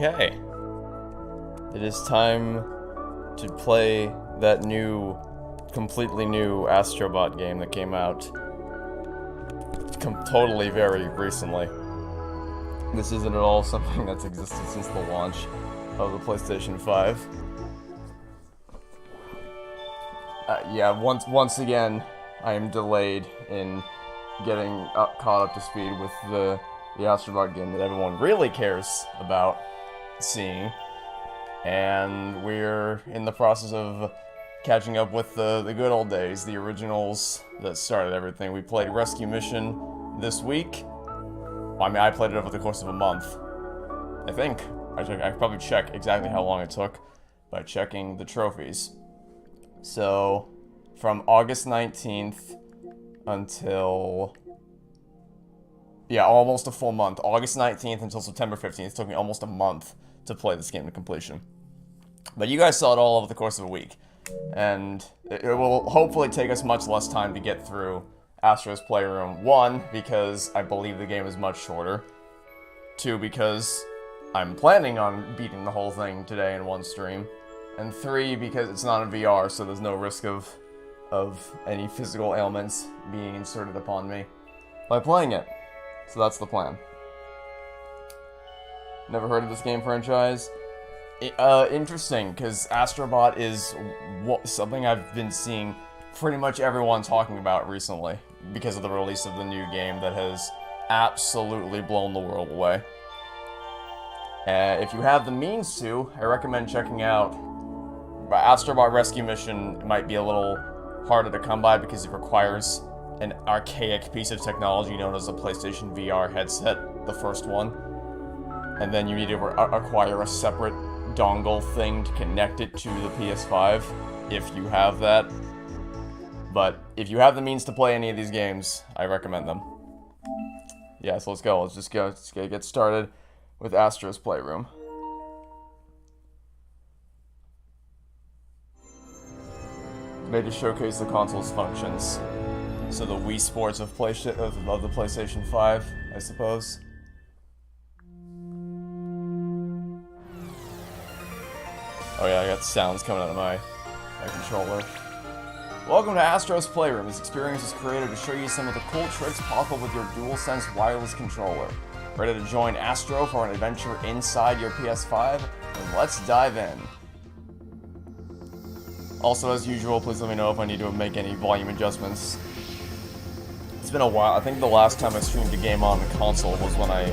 Okay, it is time to play that completely new Astro Bot game that came out totally very recently. This isn't at all something that's existed since the launch of the PlayStation 5. Yeah, once again, I am delayed in getting caught up to speed with the Astro Bot game that everyone really cares about seeing, and we're in the process of catching up with the good old days, the originals that started everything. We played Rescue Mission this week. Well, I mean, I played it over the course of a month, I think. I could probably check exactly how long it took by checking the trophies. So, from August 19th until... yeah, almost a full month. August 19th until September 15th. It took me almost a month to play this game to completion. But you guys saw it all over the course of a week. And it will hopefully take us much less time to get through Astro's Playroom. 1, because I believe the game is much shorter. 2, because I'm planning on beating the whole thing today in one stream. And 3, because it's not in VR, so there's no risk of any physical ailments being inserted upon me by playing it. So that's the plan. Never heard of this game franchise? Interesting, because Astro Bot is something I've been seeing pretty much everyone talking about recently, because of the release of the new game that has absolutely blown the world away. If you have the means to, I recommend checking out Astro Bot Rescue Mission. It might be a little harder to come by because it requires an archaic piece of technology known as a PlayStation VR headset, the first one. And then you need to acquire a separate dongle thing to connect it to the PS5, if you have that. But if you have the means to play any of these games, I recommend them. Yeah, so let's go. Let's get started with Astro's Playroom. Made to showcase the console's functions. So the Wii Sports of the PlayStation 5, I suppose. Oh yeah, I got sounds coming out of my controller. Welcome to Astro's Playroom. This experience is created to show you some of the cool tricks possible with your DualSense wireless controller. Ready to join Astro for an adventure inside your PS5? Then let's dive in. Also, as usual, please let me know if I need to make any volume adjustments. It's been a while. I think the last time I streamed a game on console was when I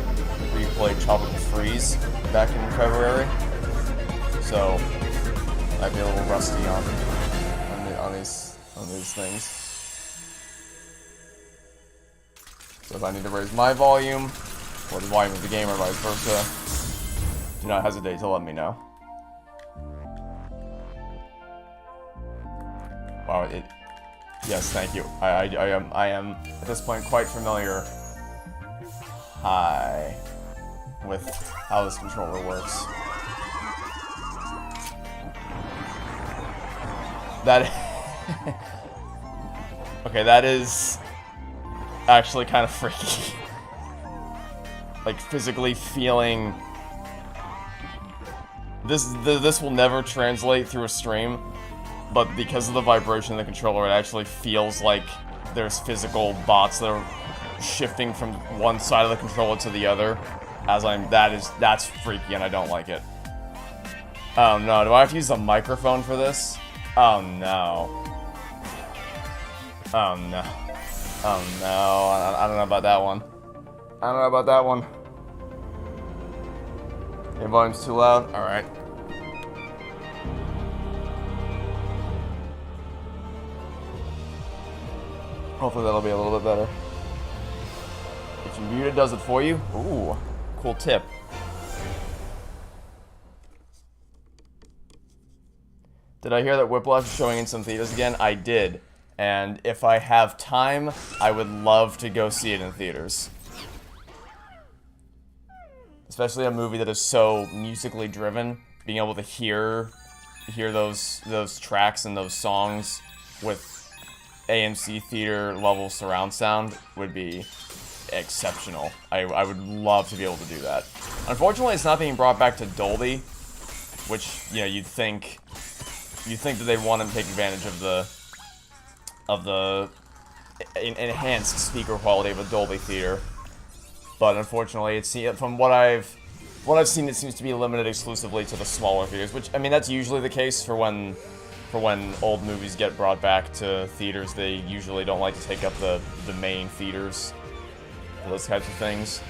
replayed Tropical Freeze back in February. So I'd be a little rusty on these things. So if I need to raise my volume or the volume of the game or vice versa, do not hesitate to let me know. Wow, yes, thank you. I am at this point quite familiar with how this controller works. Okay, that is actually kind of freaky. Like, physically feeling... This will never translate through a stream, but because of the vibration of the controller, it actually feels like there's physical bots that are shifting from one side of the controller to the other. That's freaky, and I don't like it. Oh no, do I have to use the microphone for this? Oh no. Oh no. Oh no, I don't know about that one. I don't know about that one. Your volume's too loud? Alright. Hopefully that'll be a little bit better. If you mute it, does it for you? Ooh, cool tip. Did I hear that Whiplash is showing in some theaters again? I did. And if I have time, I would love to go see it in theaters. Especially a movie that is so musically driven, being able to hear those tracks and those songs with AMC theater level surround sound would be exceptional. I would love to be able to do that. Unfortunately, it's not being brought back to Dolby, which, you know, you'd think that they'd want to take advantage of the enhanced speaker quality of a Dolby theater. But unfortunately, from what I've seen, it seems to be limited exclusively to the smaller theaters. Which, I mean, that's usually the case for when old movies get brought back to theaters. They usually don't like to take up the main theaters for those types of things.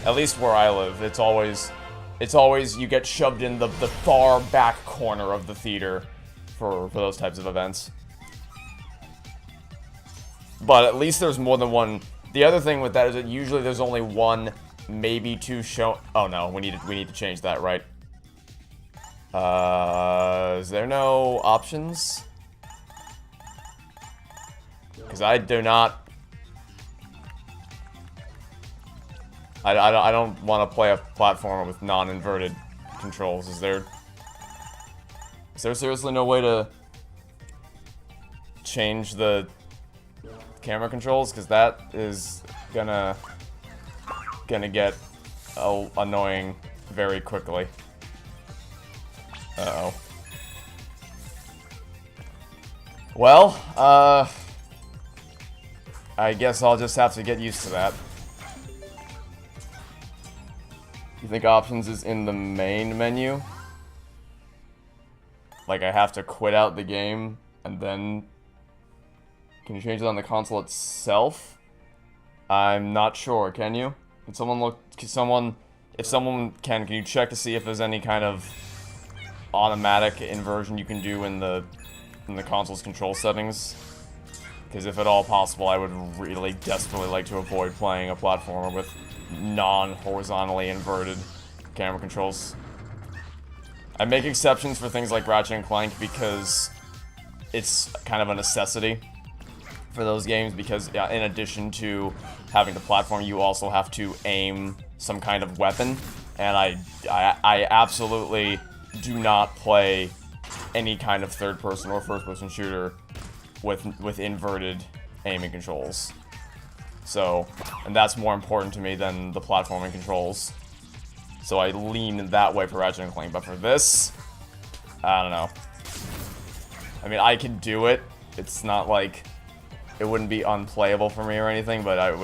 At least where I live, it's always you get shoved in the far back corner of the theater for those types of events. But at least there's more than one. The other thing with that is that usually there's only one, maybe two show. Oh no, we need to change that, right? Is there no options? Because I do not. I don't want to play a platformer with non-inverted controls. Is there seriously no way to change the camera controls? Because that is gonna get annoying very quickly. Uh-oh. Well, I guess I'll just have to get used to that. You think options is in the main menu? Like, I have to quit out the game and then... Can you change it on the console itself? I'm not sure, can you? Can someone look... If someone can you check to see if there's any kind of automatic inversion you can do in the console's control settings? Because if at all possible, I would really desperately like to avoid playing a platformer with non-horizontally inverted camera controls. I make exceptions for things like Ratchet & Clank because it's kind of a necessity for those games, because in addition to having the platform, you also have to aim some kind of weapon, and I absolutely do not play any kind of third-person or first-person shooter with inverted aiming controls. So, and that's more important to me than the platforming controls. So I lean that way for Ratchet & Clank, but for this, I don't know. I mean, I can do it. It's not like it wouldn't be unplayable for me or anything, but it'd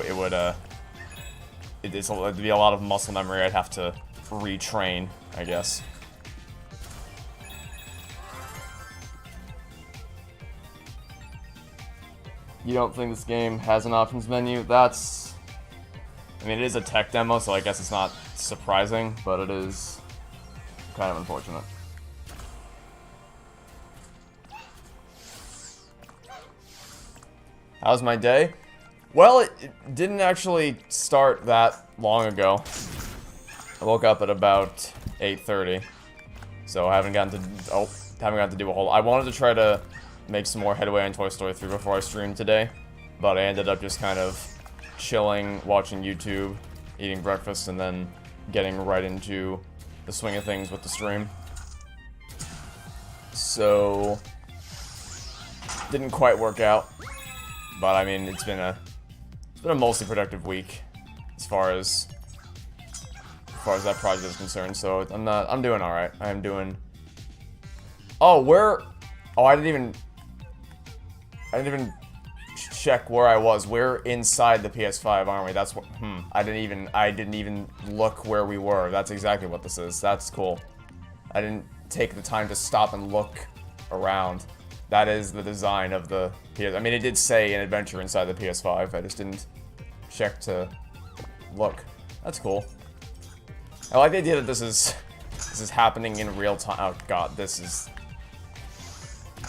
be a lot of muscle memory I'd have to retrain, I guess. You don't think this game has an options menu? That's... I mean, it is a tech demo, so I guess it's not surprising, but it is kind of unfortunate. How's my day? Well, it didn't actually start that long ago. I woke up at about 8:30, so I haven't gotten to do a whole. I wanted to try to make some more headway on Toy Story 3 before I streamed today, but I ended up just kind of chilling, watching YouTube, eating breakfast, and then getting right into the swing of things with the stream. So didn't quite work out, but I mean it's been a mostly productive week as far as that project is concerned. So I'm doing all right. I'm doing. Oh, I didn't even check where I was. We're inside the PS5, aren't we? That's what. I didn't even look where we were. That's exactly what this is. That's cool. I didn't take the time to stop and look around. That is the design of the PS. I mean, it did say an adventure inside the PS5. I just didn't check to look. That's cool. I like the idea that this is happening in real time. Oh god, this is.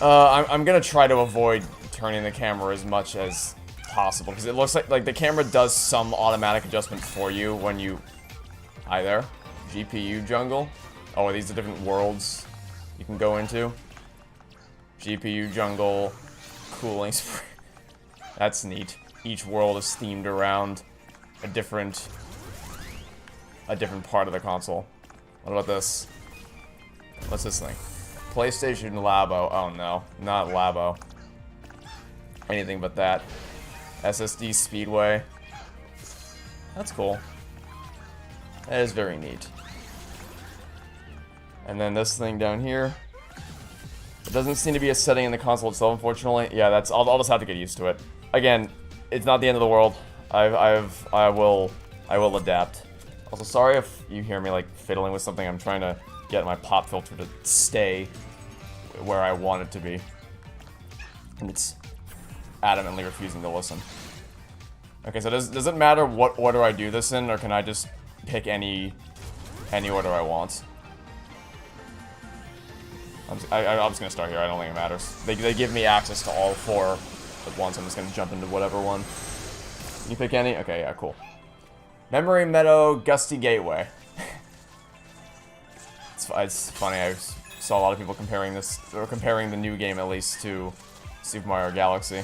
I'm gonna try to avoid turning the camera as much as possible because it looks like the camera does some automatic adjustment for you when you. Hi there, GPU jungle. Oh, are these the different worlds you can go into? GPU jungle, cooling spray. That's neat. Each world is themed around a different part of the console. What about this? What's this thing? PlayStation Labo. Oh no, not Labo. Anything but that. SSD Speedway. That's cool. That is very neat. And then this thing down here. It doesn't seem to be a setting in the console itself, unfortunately. Yeah, I'll just have to get used to it. Again, it's not the end of the world. I will adapt. Also, sorry if you hear me like fiddling with something. I'm trying to get my pop filter to stay where I want it to be, and it's adamantly refusing to listen. Okay, so does it matter what order I do this in, or can I just pick any order I want? I'm just gonna start here. I don't think it matters. They give me access to all four at once. I'm just gonna jump into whatever one. Can you pick any? Okay, yeah, cool. Memory Meadow Gusty Gateway. It's funny. I saw a lot of people comparing the new game at least to Super Mario Galaxy.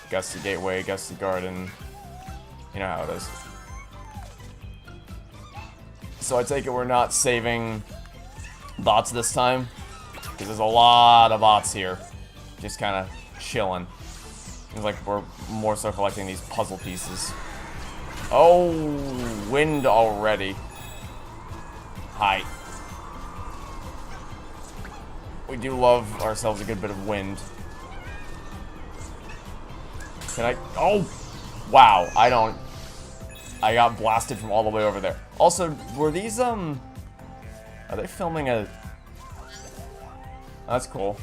Gusty Gateway, Gusty Garden. You know how it is. So I take it we're not saving bots this time, because there's a lot of bots here, just kind of chilling. Seems like we're more so collecting these puzzle pieces. Oh, wind already. Hi. We do love ourselves a good bit of wind. Can I? Oh! Wow, I got blasted from all the way over there. Also, were these, are they filming a... That's cool.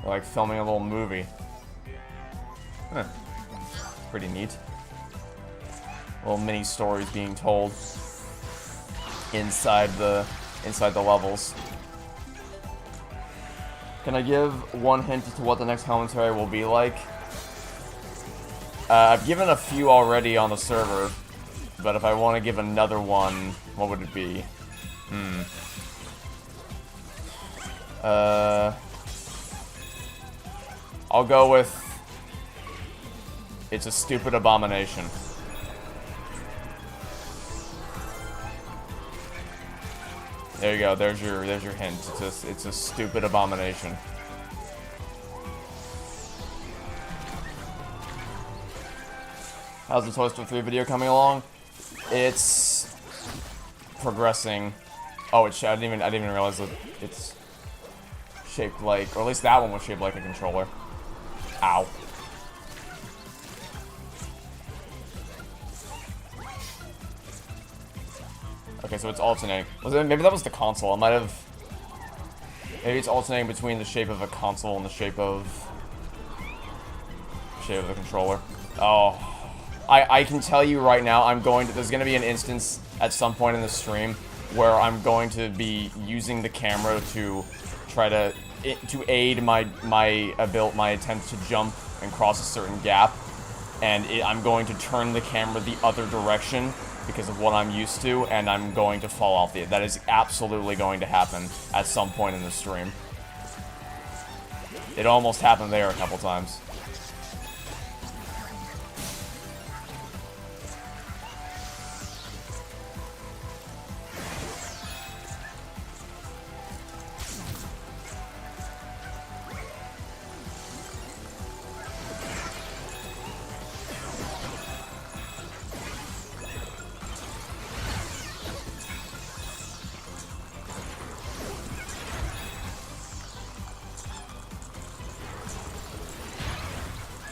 They're like filming a little movie. Huh. Pretty neat. Little mini stories being told inside the levels. Can I give one hint to what the next commentary will be like? I've given a few already on the server, but if I want to give another one, what would it be? I'll go with It's a Stupid Abomination. There you go, there's your hint. It's a stupid abomination. How's the Toy Story 3 video coming along? It's progressing. Oh, I didn't even realize that it's shaped like, or at least that one was shaped like a controller. Ow. Okay, so it's alternating. Maybe that was the console. It might have. Maybe it's alternating between the shape of a console and the shape of shit with the controller. Oh, I can tell you right now, there's going to be an instance at some point in the stream where I'm going to be using the camera to try to aid my attempt to jump and cross a certain gap, and I'm going to turn the camera the other direction because of what I'm used to, and I'm going to fall off the edge. That is absolutely going to happen at some point in the stream. It almost happened there a couple times.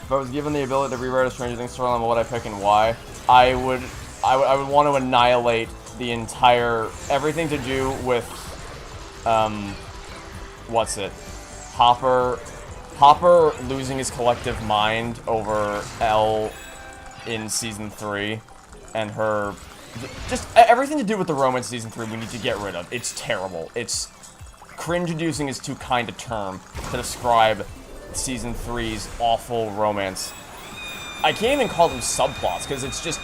If I was given the ability to rewrite a Stranger Things storyline, what would I pick and why? I would want to annihilate the entire, everything to do with, what's it? Hopper losing his collective mind over Elle in Season 3, and her, just everything to do with the romance Season 3 we need to get rid of. It's terrible. It's, cringe-inducing is too kind a term to describe Season 3's awful romance. I can't even call them subplots, because it's just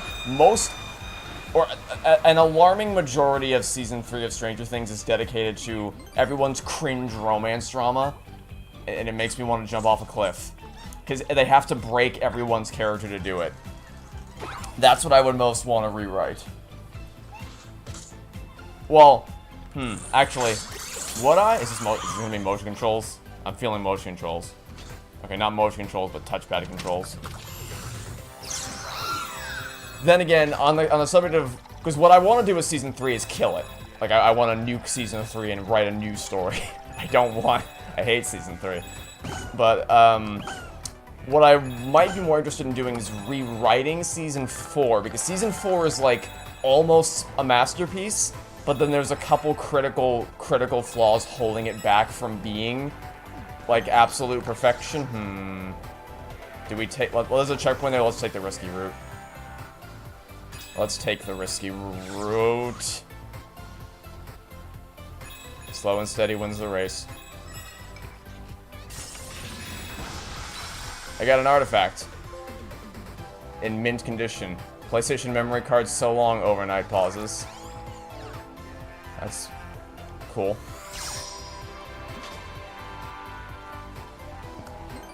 an alarming majority of Season 3 of Stranger Things is dedicated to everyone's cringe romance drama, and it makes me want to jump off a cliff. Because they have to break everyone's character to do it. That's what I would most want to rewrite. Well, actually, would I? Is this gonna be motion controls? I'm feeling motion controls. Okay, not motion controls, but touchpad controls. Then again, on the subject of, because what I want to do with Season 3 is kill it. Like, I want to nuke Season 3 and write a new story. I hate Season 3. But, what I might be more interested in doing is rewriting Season 4, because Season 4 is, like, almost a masterpiece, but then there's a couple critical flaws holding it back from being, like, absolute perfection. Do we take... Well, there's a checkpoint there. Let's take the risky route. Let's take the risky route. Slow and steady wins the race. I got an artifact. In mint condition. PlayStation memory card so long overnight pauses. That's cool.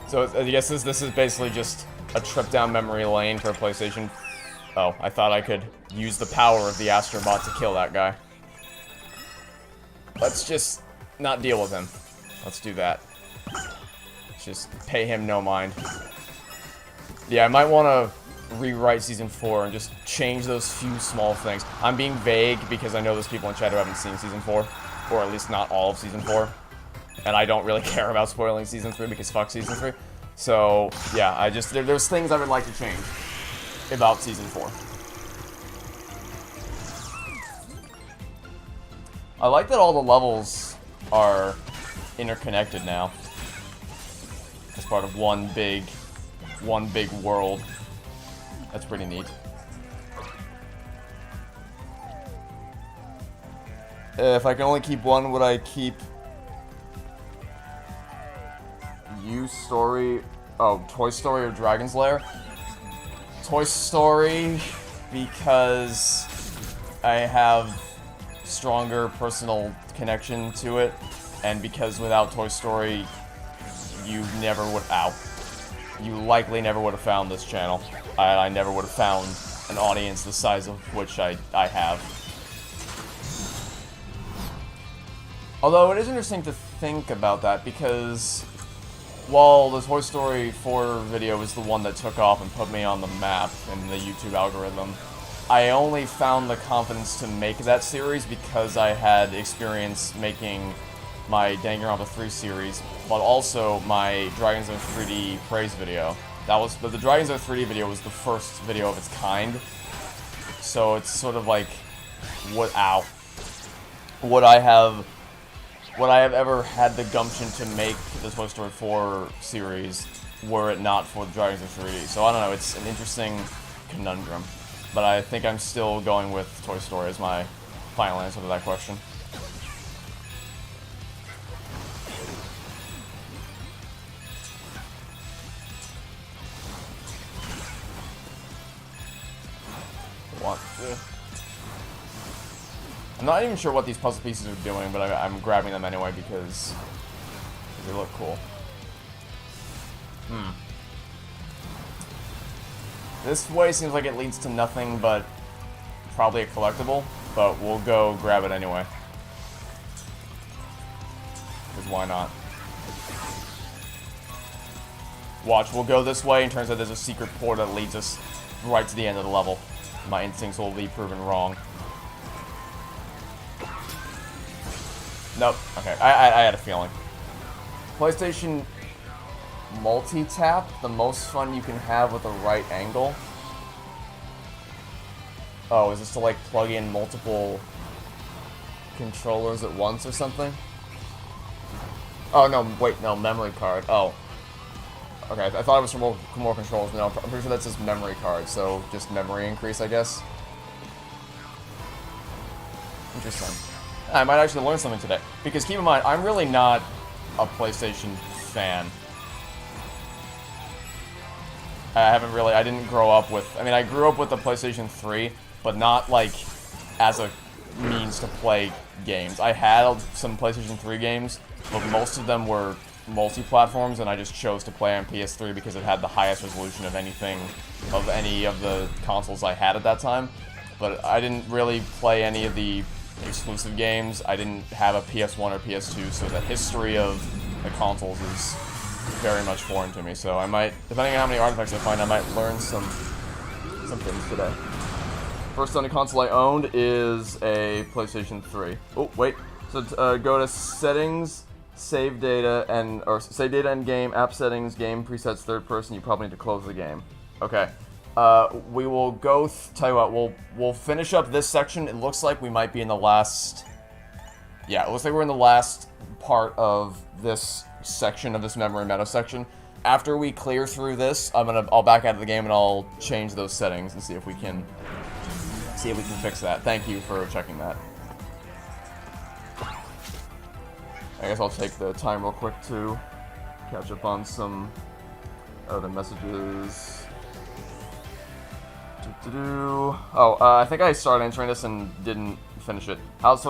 So I guess this is basically just a trip down memory lane for a PlayStation. Oh, I thought I could use the power of the Astro Bot to kill that guy. Let's just not deal with him. Let's do that. Just pay him no mind. Yeah, I might want to rewrite Season 4 and just change those few small things. I'm being vague because I know there's people in chat who haven't seen Season 4. Or at least not all of Season 4. And I don't really care about spoiling Season 3 because fuck Season 3. So, yeah, there's things I would like to change about Season 4. I like that all the levels are interconnected now. As part of one big world. That's pretty neat. If I can only keep one, would I keep Toy Story or Dragon's Lair? Toy Story, because I have stronger personal connection to it, and because without Toy Story, you likely never would have found this channel. I never would have found an audience the size of which I have. Although it is interesting to think about that, because while the Toy Story 4 video was the one that took off and put me on the map in the YouTube algorithm, I only found the confidence to make that series because I had experience making my Danganronpa 3 series, but also my Dragon's Den 3D praise video. The Dragon's Den 3D video was the first video of its kind, so it's sort of like, would I have would I have ever had the gumption to make the Toy Story 4 series were it not for the Dragons of 3D? So I don't know, it's an interesting conundrum. But I think I'm still going with Toy Story as my final answer to that question. I'm not even sure what these puzzle pieces are doing, but I'm grabbing them anyway because they look cool. This way seems like it leads to nothing but probably a collectible, but we'll go grab it anyway. Because why not? Watch, we'll go this way, and turns out there's a secret port that leads us right to the end of the level. My instincts will be proven wrong. Nope. Okay, I had a feeling. PlayStation multi-tap, the most fun you can have with a right angle. Oh, is this to like plug in multiple controllers at once or something? Oh no, wait, no, memory card. Oh. Okay, I thought it was for more controls. No, I'm pretty sure that's just memory card, so just memory increase, I guess. Interesting. I might actually learn something today. Because keep in mind, I'm really not a PlayStation fan. I didn't grow up with, I mean, I grew up with the PlayStation 3, but not, like, as a means to play games. I had some PlayStation 3 games, but most of them were multi-platforms, and I just chose to play on PS3 because it had the highest resolution of any of the consoles I had at that time. But I didn't really play any of the exclusive games. I didn't have a PS1 or PS2, so the history of the consoles is very much foreign to me. So I might, depending on how many artifacts I find, I might learn some things today. First Sony console I owned is a PlayStation 3. Oh, wait. So go to settings, save data and game, app settings, game presets, third person. You probably need to close the game. Okay. We will go, tell you what, we'll finish up this section. It looks like we might be in the last, yeah, it looks like we're in the last part of this section, of this memory meta section. After we clear through this, I'll back out of the game and I'll change those settings and see if we can fix that. Thank you for checking that. I guess I'll take the time real quick to catch up on some other messages. Oh, I think I started entering this and didn't finish it. How is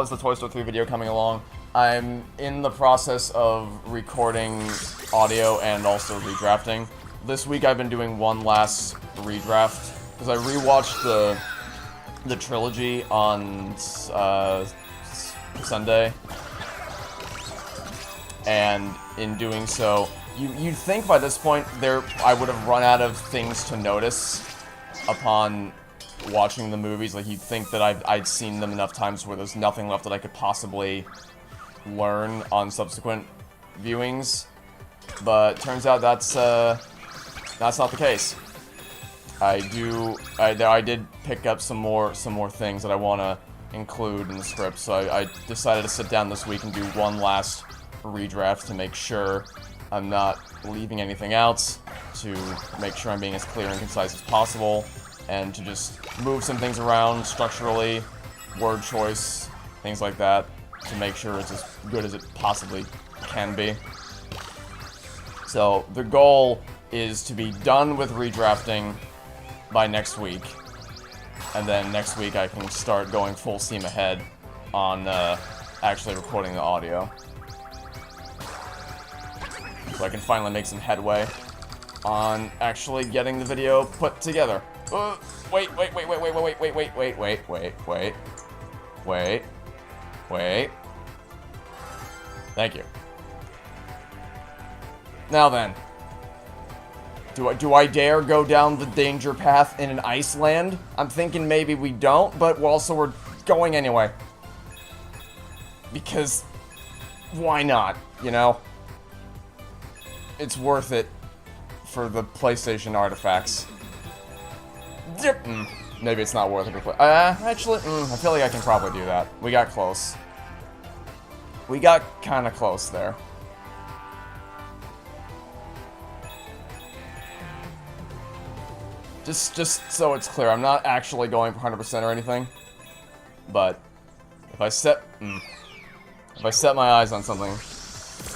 the Toy Story 3 video coming along? I'm in the process of recording audio and also redrafting. This week I've been doing one last redraft, because I rewatched the trilogy on Sunday. And in doing so, you'd think by this point I would have run out of things to notice upon watching the movies. Like, you'd think that I'd seen them enough times where there's nothing left that I could possibly learn on subsequent viewings. But turns out that's not the case. I did pick up some more things that I want to include in the script, so I decided to sit down this week and do one last redraft to make sure I'm not leaving anything out, to make sure I'm being as clear and concise as possible, and to just move some things around structurally, word choice, things like that, to make sure it's as good as it possibly can be. So the goal is to be done with redrafting by next week, and then next week I can start going full steam ahead on actually recording the audio. So I can finally make some headway on actually getting the video put together. Wait. Thank you. Now then, do I dare go down the danger path in an Iceland? I'm thinking maybe we don't, but we're going anyway. Because, why not, you know? It's worth it for the PlayStation artifacts. Maybe it's not worth it. Actually, I feel like I can probably do that. We got close. We got kind of close there. Just so it's clear, I'm not actually going for 100% or anything. But if I set my eyes on something,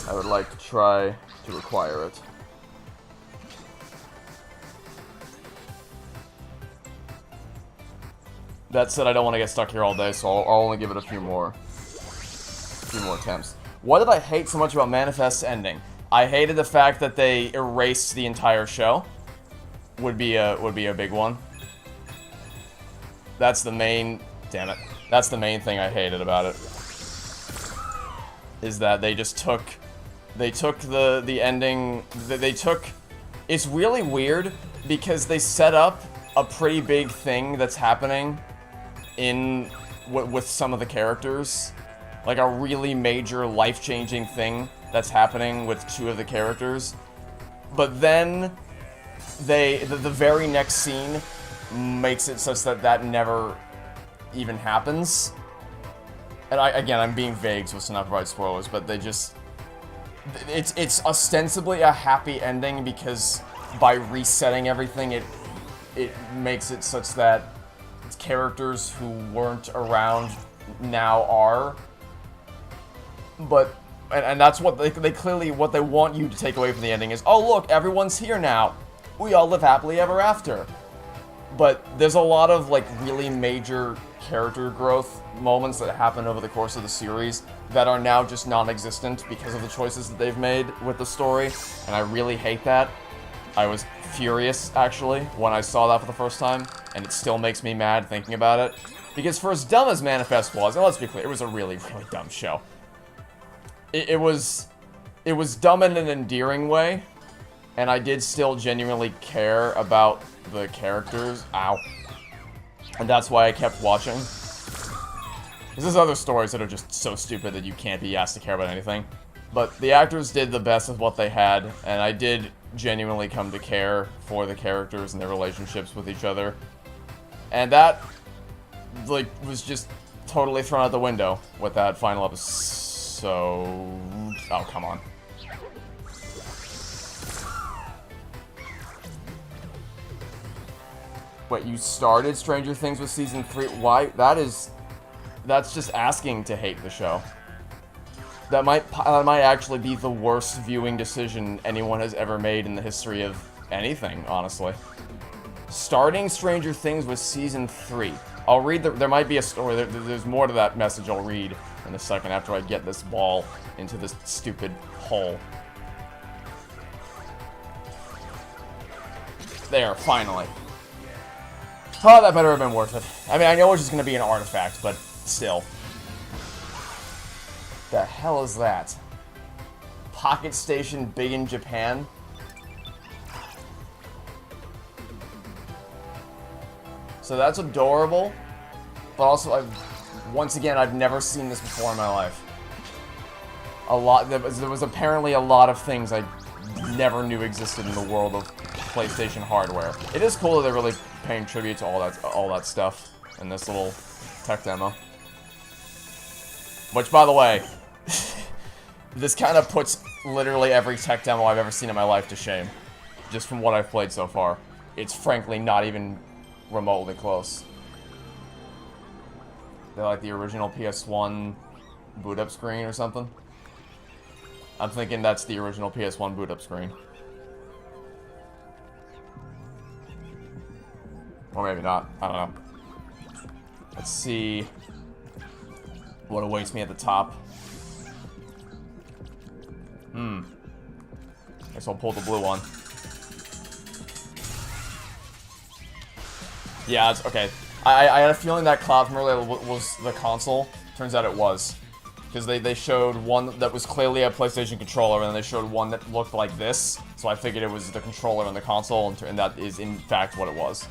I would like to try to acquire it. That said, I don't want to get stuck here all day, so I'll only give it a few more attempts. What did I hate so much about Manifest's ending? I hated the fact that they erased the entire show. Would be a big one. That's the main. Damn it. That's the main thing I hated about it. Is that they just took. They took the ending. They took. It's really weird because they set up a pretty big thing that's happening in with some of the characters, like a really major life-changing thing that's happening with two of the characters, but then the very next scene makes it such that that never even happens. And I'm being vague so as to not provide spoilers, but they just it's ostensibly a happy ending because by resetting everything it makes it such that characters who weren't around now are. But and that's what they clearly what they want you to take away from the ending is, oh look, everyone's here now. We all live happily ever after. But there's a lot of like really major character growth moments that happen over the course of the series that are now just non-existent because of the choices that they've made with the story, and I really hate that. I was furious, actually, when I saw that for the first time, and it still makes me mad thinking about it. Because for as dumb as Manifest was, and let's be clear, it was a really, really dumb show. It was dumb in an endearing way, and I did still genuinely care about the characters. Ow. And that's why I kept watching. There's other stories that are just so stupid that you can't be asked to care about anything. But the actors did the best with what they had, and I did genuinely come to care for the characters and their relationships with each other. And that, like, was just totally thrown out the window with that final episode. Oh, come on. Wait, you started Stranger Things with Season 3? Why? That's just asking to hate the show. That might actually be the worst viewing decision anyone has ever made in the history of anything, honestly. Starting Stranger Things with Season 3. I'll read there might be a story, there's more to that message I'll read in a second after I get this ball into this stupid hole. There, finally. Oh, that better have been worth it. I mean, I know it's just going to be an artifact, but still. The hell is that? Pocket Station big in Japan? So that's adorable, but also, once again, I've never seen this before in my life. There was apparently a lot of things I never knew existed in the world of PlayStation hardware. It is cool that they're really paying tribute to all that stuff in this little tech demo. Which, by the way, this kind of puts literally every tech demo I've ever seen in my life to shame. Just from what I've played so far. It's frankly not even remotely close. They're like the original PS1 boot up screen or something. I'm thinking that's the original PS1 boot up screen. Or maybe not. I don't know. Let's see what awaits me at the top. Guess I'll pull the blue one. Yeah, it's okay. I had a feeling that Cloud Merle was the console. Turns out it was. Because they showed one that was clearly a PlayStation controller, and then they showed one that looked like this. So I figured it was the controller and the console, and that is in fact what it was.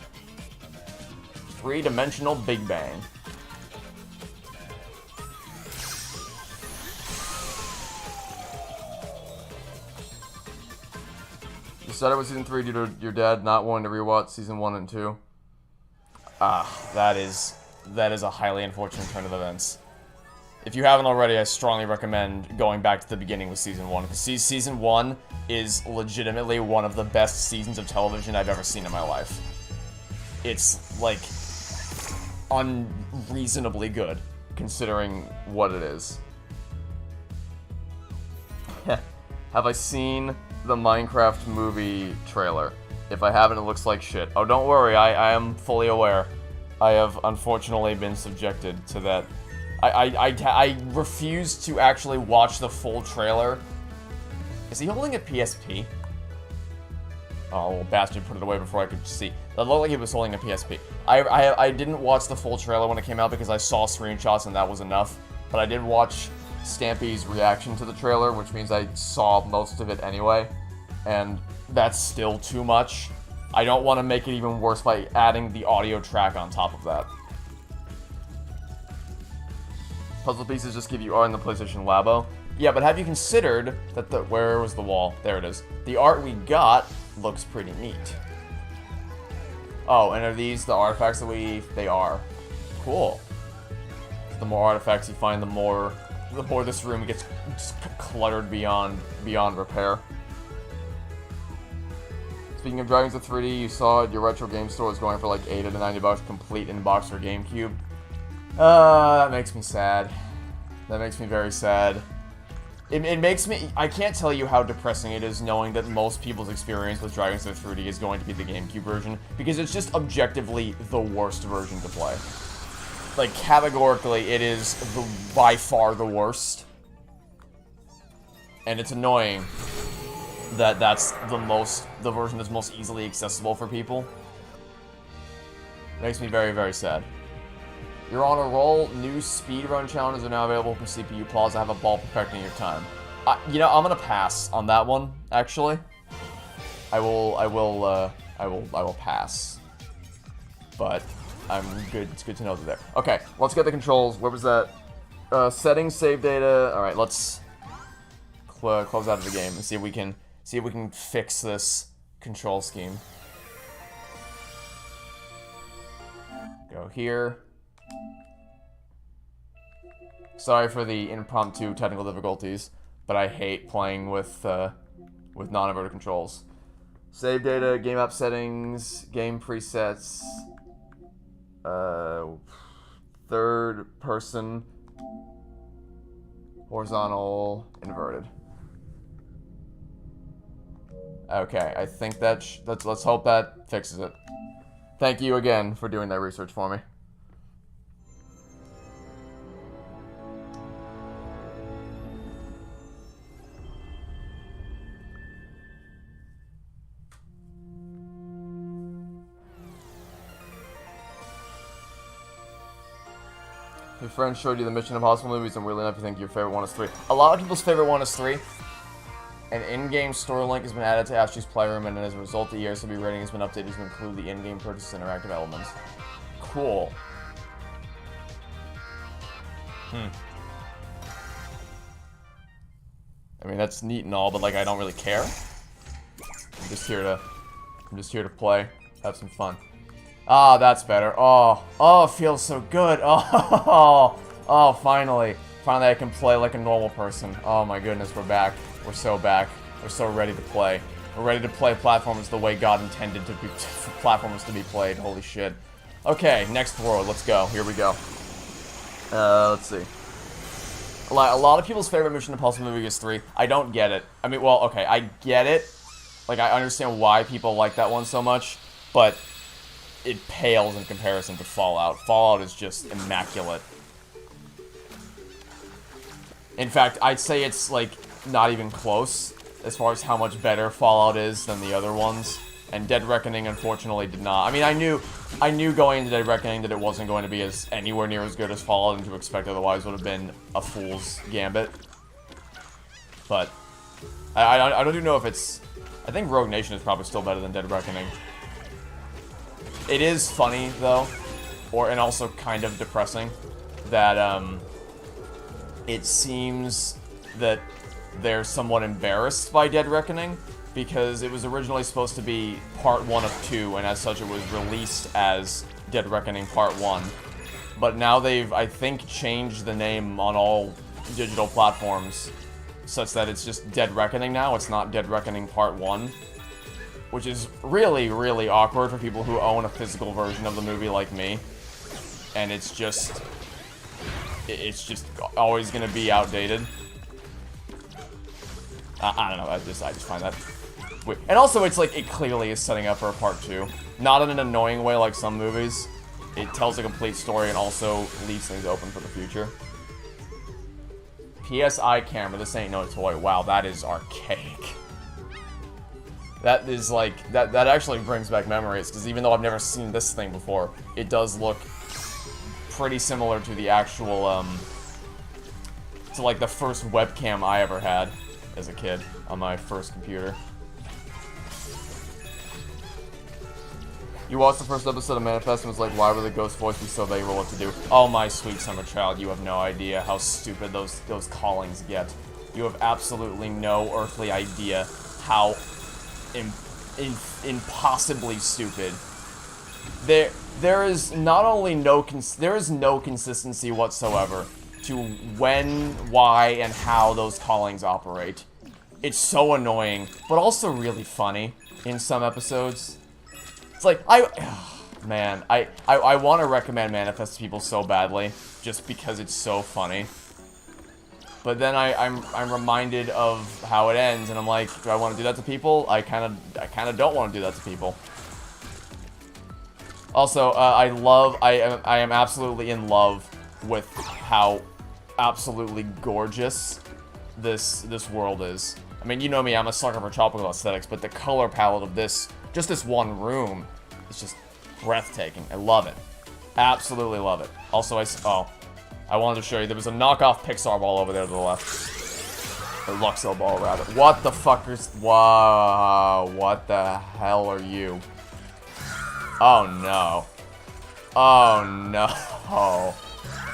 Three-dimensional Big Bang. You started with Season 3 due to your dad not wanting to rewatch Season 1 and 2. Ah, that is a highly unfortunate turn of events. If you haven't already, I strongly recommend going back to the beginning with Season 1, because Season 1 is legitimately one of the best seasons of television I've ever seen in my life. It's, like, unreasonably good, considering what it is. Have I seen the Minecraft movie trailer? If I haven't, it looks like shit. Oh, don't worry, I am fully aware. I have unfortunately been subjected to that. I refuse to actually watch the full trailer. Is he holding a PSP? Oh, little bastard put it away before I could see. That looked like he was holding a PSP. I didn't watch the full trailer when it came out because I saw screenshots and that was enough. But I did watch Stampy's reaction to the trailer, which means I saw most of it anyway. And that's still too much. I don't want to make it even worse by adding the audio track on top of that. Puzzle pieces just give you art in the PlayStation Labo. Yeah, but have you considered that where was the wall? There it is. The art we got looks pretty neat. Oh, and are these the artifacts that they are. Cool. The more artifacts you find, the more this room gets just cluttered beyond repair. Speaking of Dragons of 3D, you saw your retro game store is going for like $80 to $90 complete in box for GameCube. That makes me sad. That makes me very sad. It makes me... I can't tell you how depressing it is knowing that most people's experience with Dragons of 3D is going to be the GameCube version, because it's just objectively the worst version to play. Like, categorically, it is by far the worst. And it's annoying that that's the version that's most easily accessible for people. Makes me very, very sad. You're on a roll. New speedrun challenges are now available for CPU Plaza. Have a ball perfecting your time. You know, I'm gonna pass on that one. Actually, I will pass. But I'm good. It's good to know they're there. Okay, let's get the controls. Where was that? Settings, save data. All right, let's close out of the game and see if we can fix this control scheme. Go here. Sorry for the impromptu technical difficulties, but I hate playing with non-inverted controls. Save data, game app settings, game presets, third person, horizontal, inverted. Okay, I think let's hope that fixes it. Thank you again for doing that research for me. Your friend showed you the Mission Impossible movies, and really enough, you think your favorite one is 3. A lot of people's favorite one is 3. An in-game store link has been added to Astro's Playroom, and as a result, the ESRB rating has been updated to include the in-game purchase interactive elements. Cool. I mean, that's neat and all, but like, I don't really care. I'm just here to play, have some fun. Ah, that's better. Oh, it feels so good. Oh, finally. Finally I can play like a normal person. Oh my goodness, we're back. We're so back. We're so ready to play. We're ready to play platformers the way God intended for platformers to be played. Holy shit. Okay, next world. Let's go. Here we go. Let's see. A lot of people's favorite Mission Impossible movie is 3. I don't get it. I mean, well, okay, I get it. Like, I understand why people like that one so much, but it pales in comparison to Fallout. Fallout is just immaculate. In fact, I'd say it's, like, not even close as far as how much better Fallout is than the other ones. And Dead Reckoning, unfortunately, did not. I mean, I knew going into Dead Reckoning that it wasn't going to be anywhere near as good as Fallout, and to expect otherwise would have been a fool's gambit. But I don't even know if it's... I think Rogue Nation is probably still better than Dead Reckoning. It is funny, though, and also kind of depressing, that it seems that they're somewhat embarrassed by Dead Reckoning, because it was originally supposed to be part 1 of 2, and as such it was released as Dead Reckoning Part 1. but now they've, I think, changed the name on all digital platforms such that it's just Dead Reckoning now. It's not Dead Reckoning Part 1, which is really, really awkward for people who own a physical version of the movie like me. And it's just always gonna be outdated. I don't know, I just find that weird. And also, it's like, it clearly is setting up for a part 2. Not in an annoying way like some movies. It tells a complete story and also leaves things open for the future. PSI camera, this ain't no toy. Wow, that is archaic. That is like, that actually brings back memories, because even though I've never seen this thing before, it does look pretty similar to the actual, to like the first webcam I ever had as a kid on my first computer. You watched the first episode of Manifest and was like, why would the ghost voice be so vague about what to do? Oh, my sweet summer child, you have no idea how stupid those callings get. You have absolutely no earthly idea how impossibly stupid. There is not only no consistency whatsoever to when, why, and how those callings operate. It's so annoying, but also really funny in some episodes. It's like, man, I want to recommend Manifest to people so badly, just because it's so funny. But then I'm reminded of how it ends, and I'm like, do I want to do that to people? I kind of don't want to do that to people. Also, I am absolutely in love with how absolutely gorgeous this world is. I mean, you know me, I'm a sucker for tropical aesthetics, but the color palette of this, just this one room, is just breathtaking. I love it. Absolutely love it. Also, I wanted to show you, there was a knockoff Pixar ball over there to the left. Or Luxo ball, rather. What the fuckers? Wow, what the hell are you? Oh no. Oh no.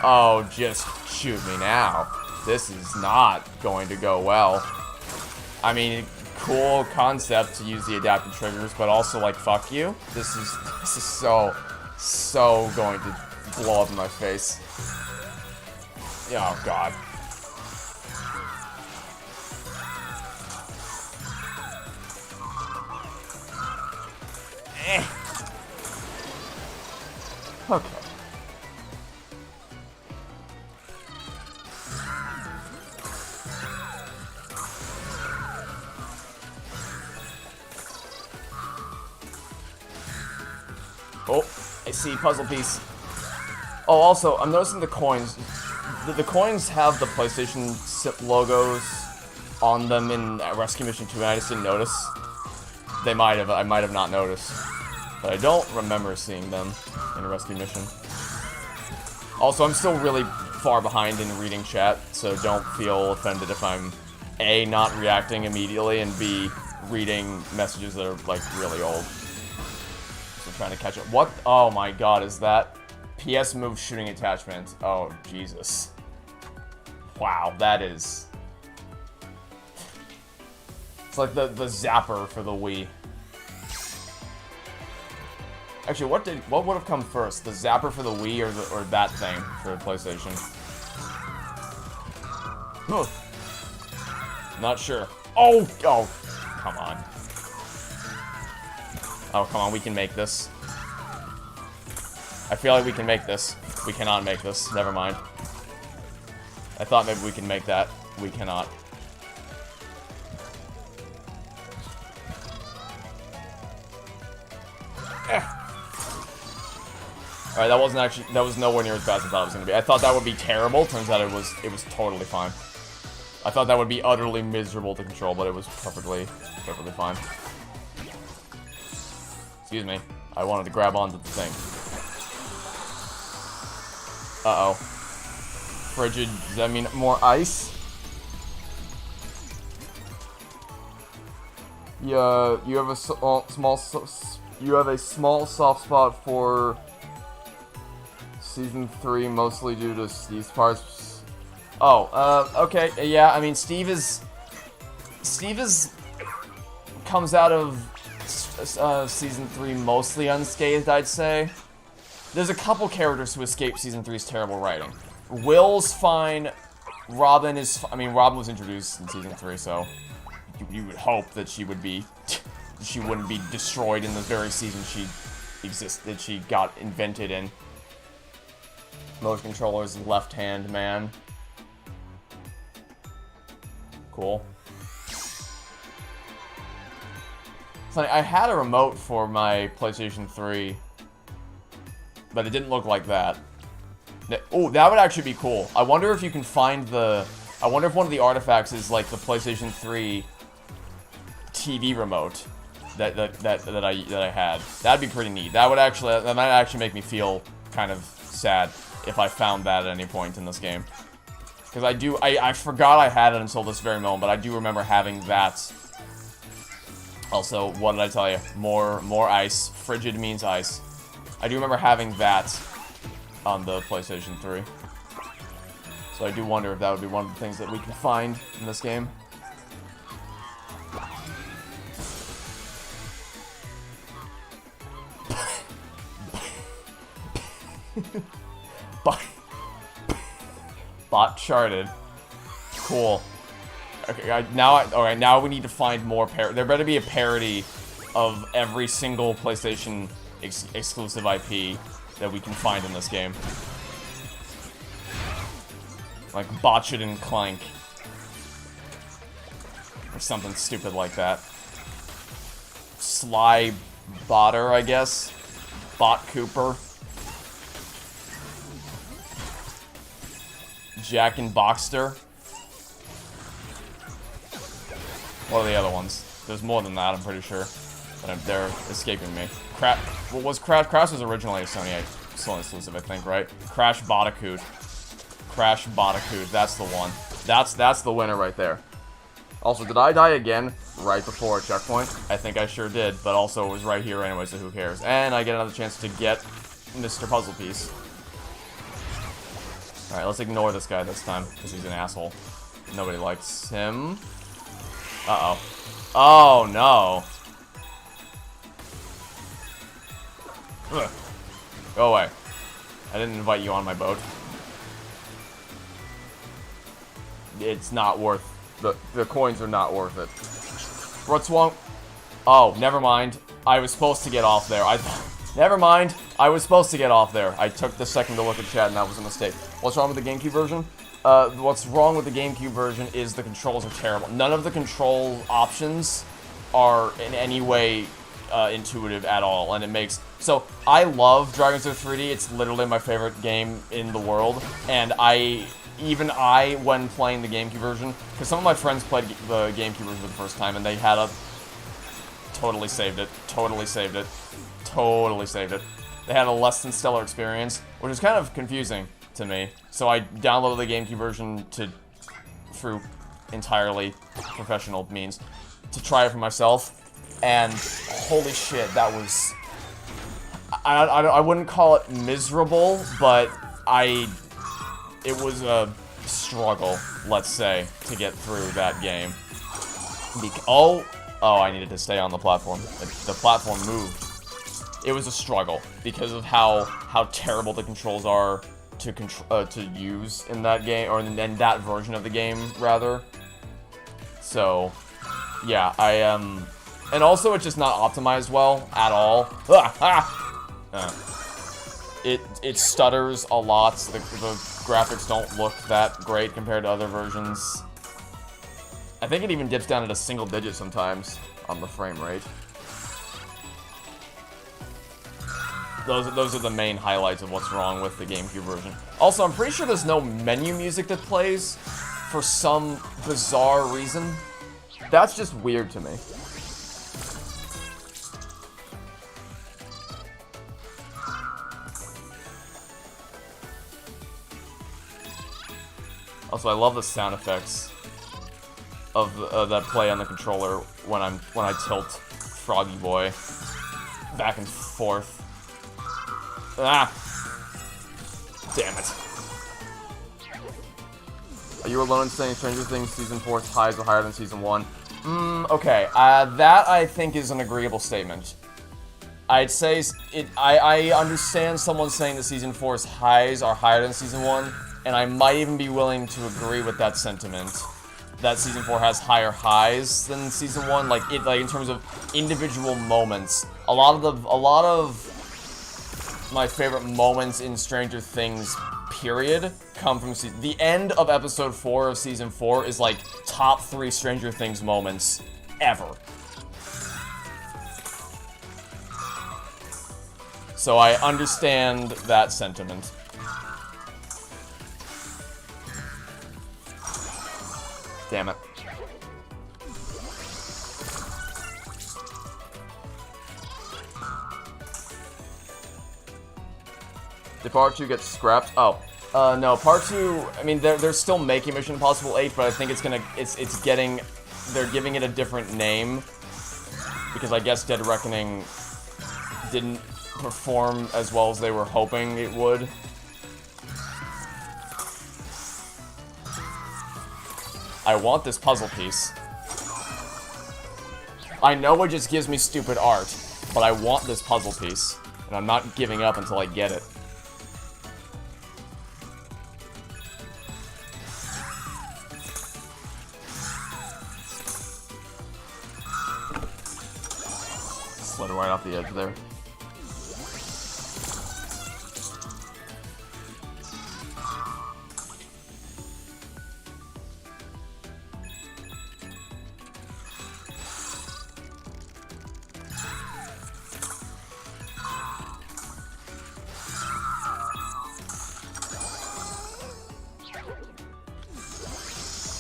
Oh, just shoot me now. This is not going to go well. I mean, cool concept to use the adaptive triggers, but also like, fuck you. This is so going to blow up in my face. Oh god. Okay. Oh, I see puzzle piece. Oh, also, I'm noticing the coins. The coins have the PlayStation logos on them in Rescue Mission 2, and I just didn't notice. I might have not noticed. But I don't remember seeing them in a Rescue Mission. Also, I'm still really far behind in reading chat, so don't feel offended if I'm A, not reacting immediately, and B, reading messages that are, like, really old. So I'm trying to catch up. What? Oh my god, is that PS Move shooting attachment? Oh, Jesus. Wow, that is... It's like the zapper for the Wii. Actually, what would have come first? The zapper for the Wii or that thing for the PlayStation? Huh. Not sure. Oh, come on. Oh, come on, we can make this. I feel like we can make this. We cannot make this. Never mind. I thought maybe we can make that. We cannot. Alright, that was nowhere near as bad as I thought it was gonna be. I thought that would be terrible. Turns out it was totally fine. I thought that would be utterly miserable to control, but it was perfectly fine. Excuse me. I wanted to grab onto the thing. Uh-oh. Frigid, does that mean more ice? Yeah, you have a small soft spot for Season 3, mostly due to Steve's parts. Oh, okay, yeah, I mean, Steve comes out of Season 3 mostly unscathed, I'd say. there's a couple characters who escape Season 3's terrible writing. Will's fine. Robin is... I mean, Robin was introduced in Season 3, so... You would hope that she would be... she wouldn't be destroyed in the very season she got invented in. Motion controller's left-hand man. Cool. So I had a remote for my PlayStation 3, but it didn't look like that. Oh, that would actually be cool. I wonder if you can find the... I wonder if one of the artifacts is like the PlayStation 3 TV remote that I had. That'd be pretty neat. That might actually make me feel kind of sad if I found that at any point in this game. Because I forgot I had it until this very moment, but I do remember having that. Also, what did I tell you? More ice. Frigid means ice. I do remember having that on the PlayStation 3. So I do wonder if that would be one of the things that we can find in this game. Bot charted. Cool. Okay, alright, now we need to find more there better be a parody of every single PlayStation exclusive IP that we can find in this game. Like Botched and Clank. Or something stupid like that. Sly Botter, I guess. Bot Cooper. Jack and Boxster. What are the other ones? There's more than that, I'm pretty sure. But they're escaping me. What was Crash? Crash was originally a Sony exclusive, I think, right? Crash Bandicoot. Crash Bandicoot, that's the one. That's the winner right there. Also, did I die again right before a checkpoint? I think I sure did, but also it was right here anyway, so who cares? And I get another chance to get Mr. Puzzle Piece. Alright, let's ignore this guy this time, because he's an asshole. Nobody likes him. Uh-oh. Oh, no. Ugh. Go away. I didn't invite you on my boat. It's not worth... The coins are not worth it. What's wrong? Oh, never mind. I was supposed to get off there. Never mind. I was supposed to get off there. I took the second to look at chat and that was a mistake. What's wrong with the GameCube version? What's wrong with the GameCube version is the controls are terrible. None of the control options are in any way intuitive at all, and it makes... So, I love Dragon's Dogma 3D. It's literally my favorite game in the world, and even I, when playing the GameCube version, because some of my friends played the GameCube version for the first time, and they had a... Totally saved it. Totally saved it. Totally saved it. They had a less than stellar experience, which is kind of confusing to me. So I downloaded the GameCube version through entirely professional means to try it for myself, and holy shit, that was... I wouldn't call it miserable, but it was a struggle, let's say, to get through that game. Oh, I needed to stay on the platform. The platform moved. It was a struggle because of how terrible the controls are to use in that game, or in that version of the game, rather. So, yeah, and also it's just not optimized well at all. It stutters a lot. The graphics don't look that great compared to other versions. I think it even dips down into single digits sometimes on the frame rate. Those are the main highlights of what's wrong with the GameCube version. Also, I'm pretty sure there's no menu music that plays for some bizarre reason. That's just weird to me. Also, I love the sound effects of that play on the controller when I tilt Froggy Boy back and forth. Ah! Damn it. Are you alone in saying Stranger Things Season 4's highs are higher than Season 1? Okay. That, I think, is an agreeable statement. I'd say I understand someone saying that Season 4's highs are higher than Season 1, and I might even be willing to agree with that sentiment. That Season 4 has higher highs than Season 1, like in terms of individual moments. A lot of my favorite moments in Stranger Things, period, come from the end of Episode 4 of Season 4 is like top 3 Stranger Things moments ever. So I understand that sentiment. Damn it. Did Part 2 get scrapped? Oh. No, Part 2, I mean, they're still making Mission Impossible 8, but I think they're giving it a different name. Because I guess Dead Reckoning didn't perform as well as they were hoping it would. I want this puzzle piece. I know it just gives me stupid art, but I want this puzzle piece, and I'm not giving up until I get it. Slid right off the edge there.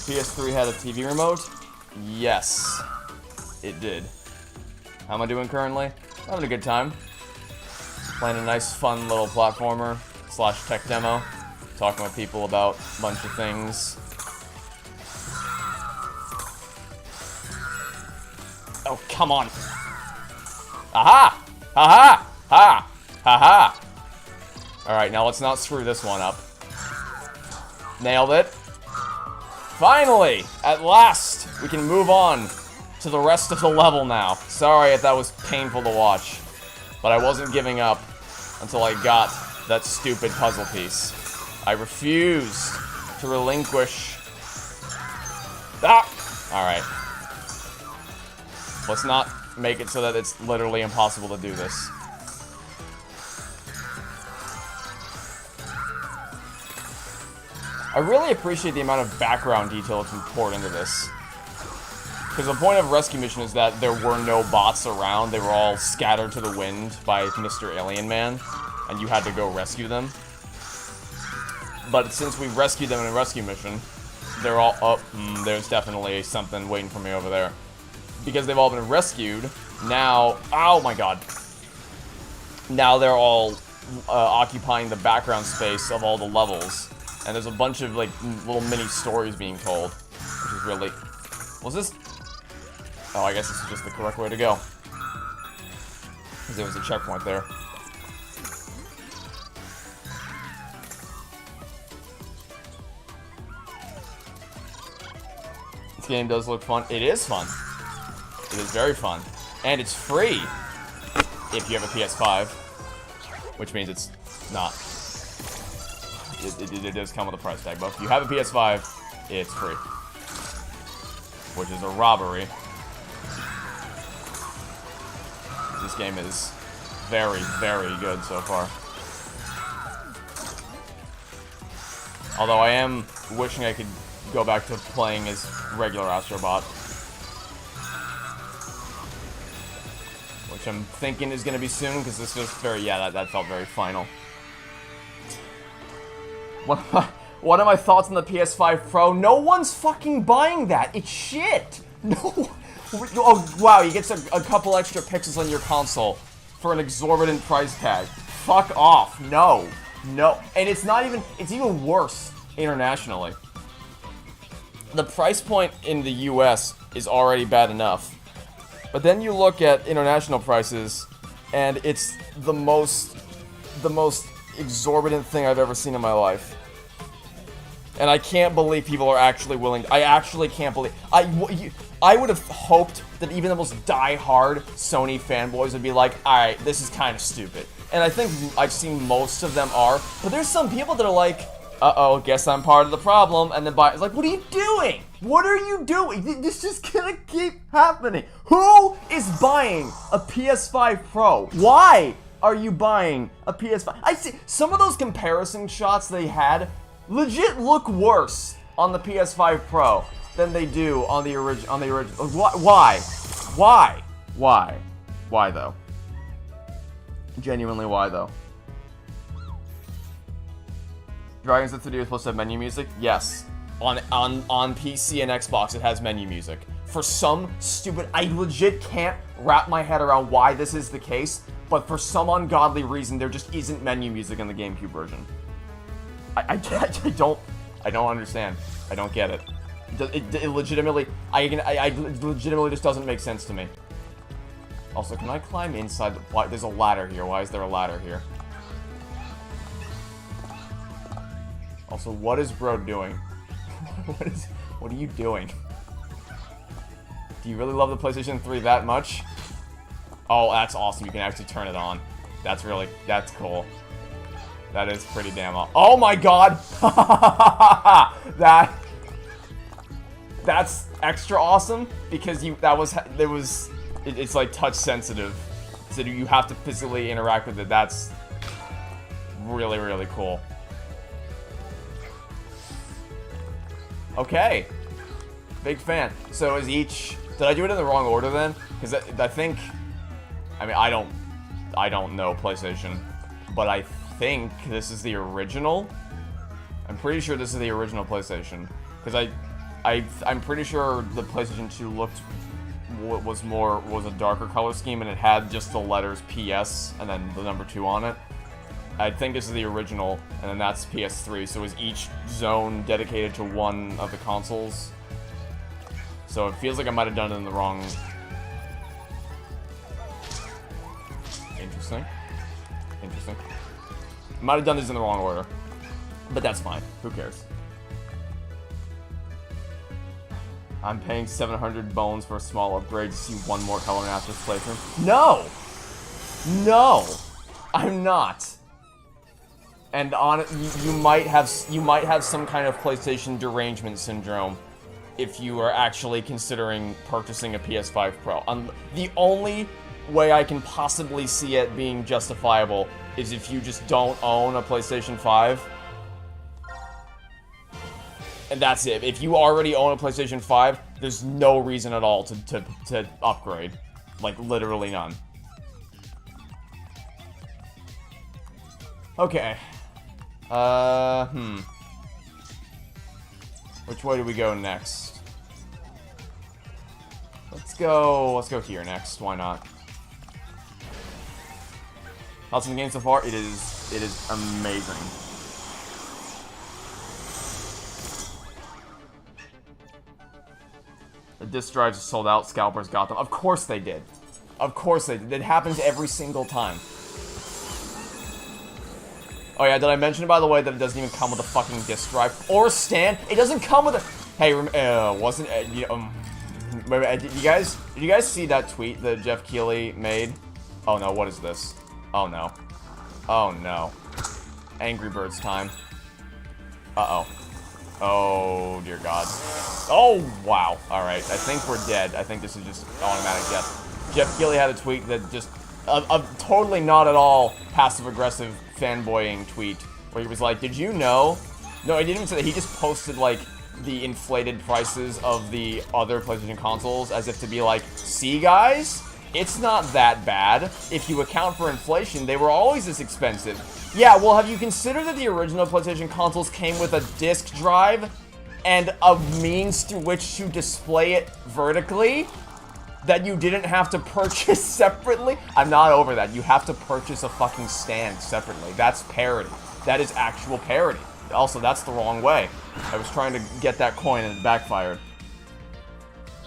PS3 had a TV remote? Yes, it did. How am I doing currently? Having a good time. Playing a nice, fun little platformer / tech demo. Talking with people about a bunch of things. Oh, come on. Aha! Aha! Ha! Ha-ha! Alright, now let's not screw this one up. Nailed it. Finally! At last! We can move on to the rest of the level now. Sorry if that was painful to watch. But I wasn't giving up until I got that stupid puzzle piece. I refuse to relinquish... Ah! Alright. Let's not make it so that it's literally impossible to do this. I really appreciate the amount of background detail that's been poured into this. Because the point of Rescue Mission is that there were no bots around. They were all scattered to the wind by Mr. Alien Man, and you had to go rescue them. But since we rescued them in a Rescue Mission, they're all... Oh, there's definitely something waiting for me over there. Because they've all been rescued, now... Oh my god. Now they're all occupying the background space of all the levels. And there's a bunch of, like, little mini stories being told. Which is really... Was this... Oh, I guess this is just the correct way to go. Because there was a checkpoint there. This game does look fun. It is fun. It is very fun. And it's free. If you have a PS5. Which means it's not. It does come with a price tag, but if you have a PS5, it's free. Which is a robbery. This game is very, very good so far. Although I am wishing I could go back to playing as regular Astro Bot. Which I'm thinking is going to be soon, because this was very, yeah, that felt very final. What are my thoughts on the PS5 Pro? No one's fucking buying that. It's shit. No. Oh, wow, you get a couple extra pixels on your console for an exorbitant price tag. Fuck off. No. No. And it's not even... It's even worse internationally. The price point in the US is already bad enough. But then you look at international prices, and it's the most exorbitant thing I've ever seen in my life. And I can't believe people are actually willing. I actually can't believe. I would have hoped that even the most die-hard Sony fanboys would be like, alright, this is kind of stupid. And I think I've seen most of them are. But there's some people that are like, uh-oh, guess I'm part of the problem. And then it's like, what are you doing? What are you doing? This is gonna keep happening. Who is buying a PS5 Pro? Why are you buying a PS5? I see some of those comparison shots they had legit look worse on the PS5 Pro than they do on the original. Why? Why though? Genuinely, why though? Dragon's Den 3D was supposed to have menu music? Yes. On PC and Xbox, it has menu music. For some stupid, I legit can't wrap my head around why this is the case, but for some ungodly reason, there just isn't menu music in the GameCube version. I don't understand. I don't get it. It legitimately, it legitimately just doesn't make sense to me. Also, can I climb inside? Why, there's a ladder here. Why is there a ladder here? Also, what is bro doing? What are you doing? Do you really love the PlayStation 3 that much? Oh, that's awesome. You can actually turn it on. That's cool. That is pretty damn awesome. Oh my god! That's extra awesome because it's like touch sensitive. So you have to physically interact with it. That's really, really cool. Okay. Big fan. So is each... Did I do it in the wrong order then? Because I think... I mean, I don't know PlayStation. But I think this is the original. I'm pretty sure this is the original PlayStation. Because I'm pretty sure the PlayStation 2 was a darker color scheme and it had just the letters PS and then the number 2 on it. I think this is the original, and then that's PS3, so is each zone dedicated to one of the consoles? So it feels like I might have done it in the wrong... Interesting. I might have done this in the wrong order. But that's fine. Who cares? I'm paying 700 bones for a small upgrade to see one more color in Astro's playthrough. No! No! I'm not. And you might have some kind of PlayStation derangement syndrome if you are actually considering purchasing a PS5 Pro. The only way I can possibly see it being justifiable is if you just don't own a PlayStation 5. And that's it. If you already own a PlayStation 5, there's no reason at all to upgrade. Like, literally none. Okay. Which way do we go next? Let's go here next. Why not? Thoughts on the game so far? It is amazing. The disc drives are sold out. Scalpers got them. Of course they did. Of course they did. It happens every single time. Oh yeah, did I mention, by the way, that it doesn't even come with a fucking disc drive or a stand? It doesn't come with a... Hey, wasn't... did you guys see that tweet that Jeff Keighley made? Oh no, what is this? Oh no. Oh no. Angry Birds time. Uh-oh. Oh, dear God. Oh, wow. Alright, I think we're dead. I think this is just automatic death. Jeff Keighley had a tweet that just... a totally not at all passive-aggressive fanboying tweet where he was like, did you know? No, he didn't even say that. He just posted, like, the inflated prices of the other PlayStation consoles as if to be like, see, guys? It's not that bad. If you account for inflation, they were always this expensive. Yeah, well, have you considered that the original PlayStation consoles came with a disc drive and a means through which to display it vertically that you didn't have to purchase separately? I'm not over that. You have to purchase a fucking stand separately. That's parody. That is actual parody. Also, that's the wrong way. I was trying to get that coin and it backfired.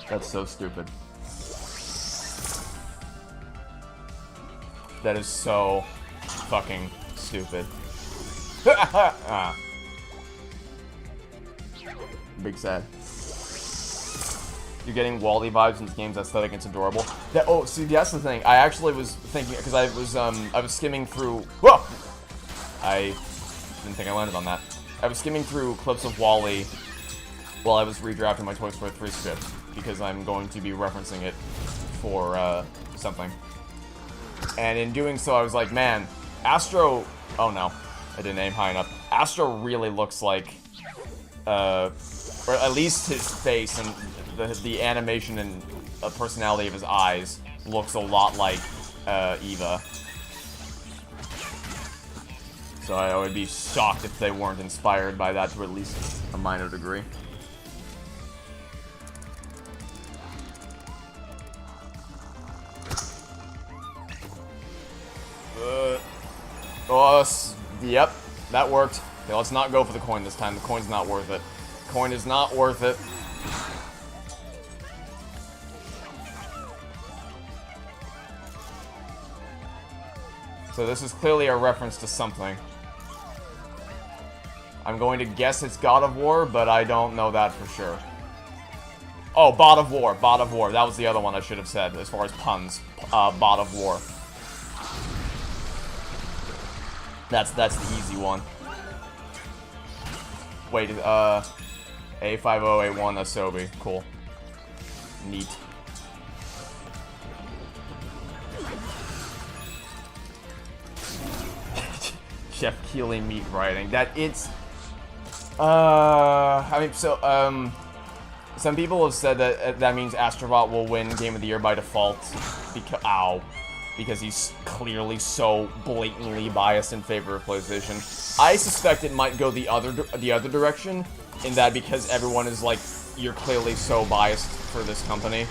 That's so stupid. That is so fucking stupid. Big sad. You're getting Wally vibes in this game's aesthetic. It's adorable. Oh, see, that's the thing. I actually was thinking because I was skimming through. Whoa! I didn't think I landed on that. I was skimming through clips of Wally while I was redrafting my Toy Story 3 script because I'm going to be referencing it for something. And in doing so, I was like, man, Astro. Oh no, I didn't aim high enough. Astro really looks like, or at least his face and the animation and personality of his eyes looks a lot like Eva. So I would be shocked if they weren't inspired by that to at least a minor degree. Yep, that worked. Okay, let's not go for the coin this time. The coin's not worth it. Coin is not worth it. So this is clearly a reference to something. I'm going to guess it's God of War, but I don't know that for sure. Oh, Bot of War. Bot of War. That was the other one I should have said as far as puns. Bot of War. That's the easy one. Wait, A50A1 Asobi. Cool. Neat. Jeff Keighley meat writing. That it's I mean, so some people have said that that means Astro Bot will win Game of the Year by default because he's clearly so blatantly biased in favor of PlayStation. I suspect it might go the other direction, in that because everyone is like, you're clearly so biased for this company,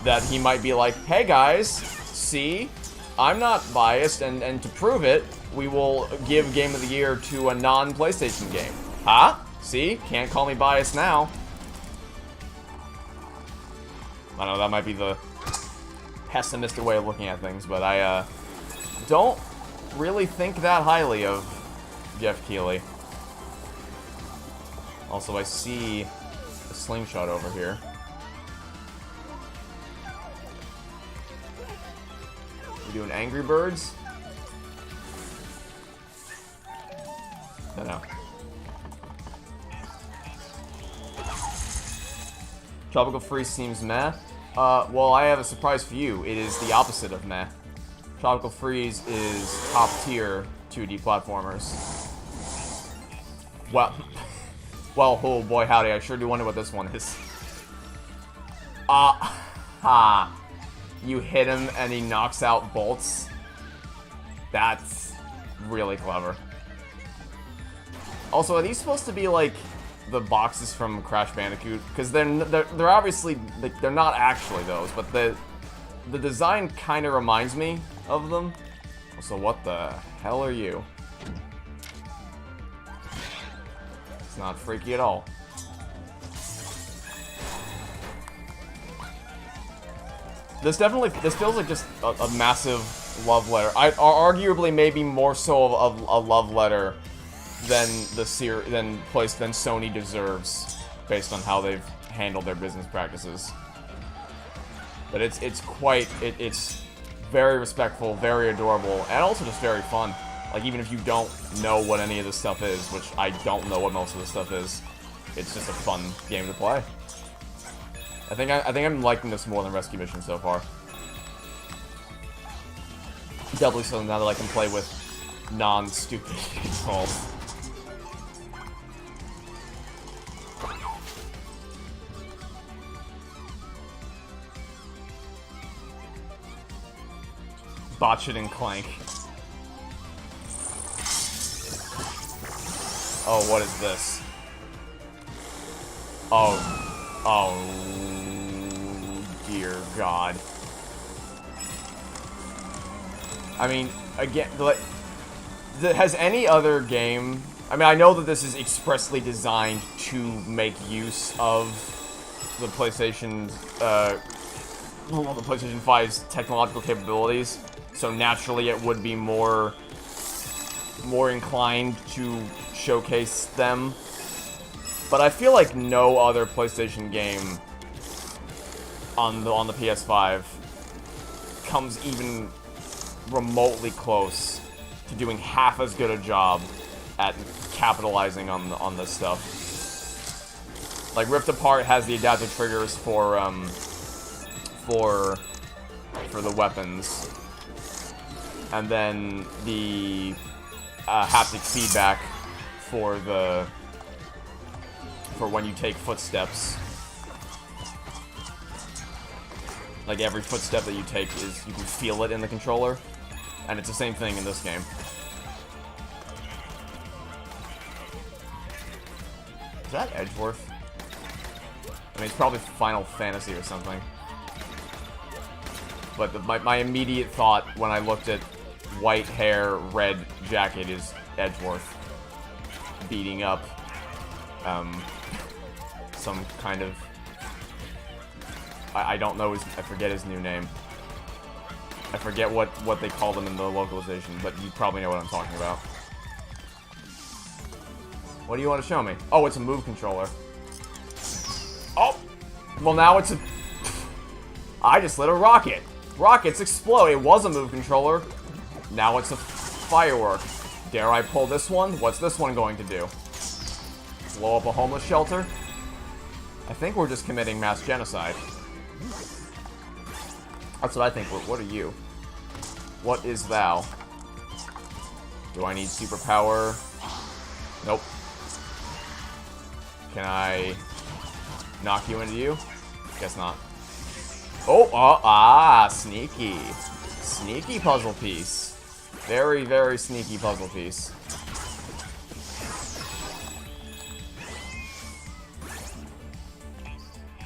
that he might be like, hey guys, see, I'm not biased, and to prove it, we will give Game of the Year to a non-PlayStation game. Huh? See? Can't call me biased now. I don't know, that might be the pessimistic way of looking at things, but I don't really think that highly of Jeff Keighley. Also, I see a slingshot over here. We doing Angry Birds? No. Tropical Freeze seems meh. Well, I have a surprise for you. It is the opposite of meh. Tropical Freeze is top-tier 2D platformers. Well, oh boy howdy, I sure do wonder what this one is. You hit him and he knocks out bolts. That's really clever. Also, are these supposed to be like the boxes from Crash Bandicoot? Because they're obviously, they're not actually those, but the design kind of reminds me of them. So what the hell are you? It's not freaky at all. This feels like just a massive love letter. Arguably maybe more so of a love letter than Sony deserves, based on how they've handled their business practices. But it's very respectful, very adorable, and also just very fun. Like, even if you don't know what any of this stuff is, which I don't know what most of this stuff is, it's just a fun game to play. I think I'm liking this more than Rescue Mission so far. Doubly so now that I can play with non-stupid controls. Botch it and Clank. Oh, what is this? Oh, dear God. I mean, again, has any other game... I mean, I know that this is expressly designed to make use of the PlayStation 5's technological capabilities, so naturally it would be more inclined to showcase them. But I feel like no other PlayStation game on the PS5 comes even remotely close to doing half as good a job at capitalizing on this stuff. Like, Rift Apart has the adaptive triggers for the weapons, and then the haptic feedback for when you take footsteps. Like, every footstep that you take you can feel it in the controller, and it's the same thing in this game. Is that Edgeworth? I mean, it's probably Final Fantasy or something. But my immediate thought when I looked at white hair, red jacket is Edgeworth beating up some kind of... I don't know I forget his new name. I forget what they call them in the localization, but you probably know what I'm talking about. What do you want to show me? Oh, it's a move controller. Oh! Well, now it's a... I just lit a rocket. Rockets explode. It was a move controller. Now it's a firework. Dare I pull this one? What's this one going to do? Blow up a homeless shelter? I think we're just committing mass genocide. That's what I think. What are you? What is thou? Do I need superpower? Nope. Can I knock you into you? Guess not. Oh, sneaky. Sneaky puzzle piece. Very, very sneaky puzzle piece.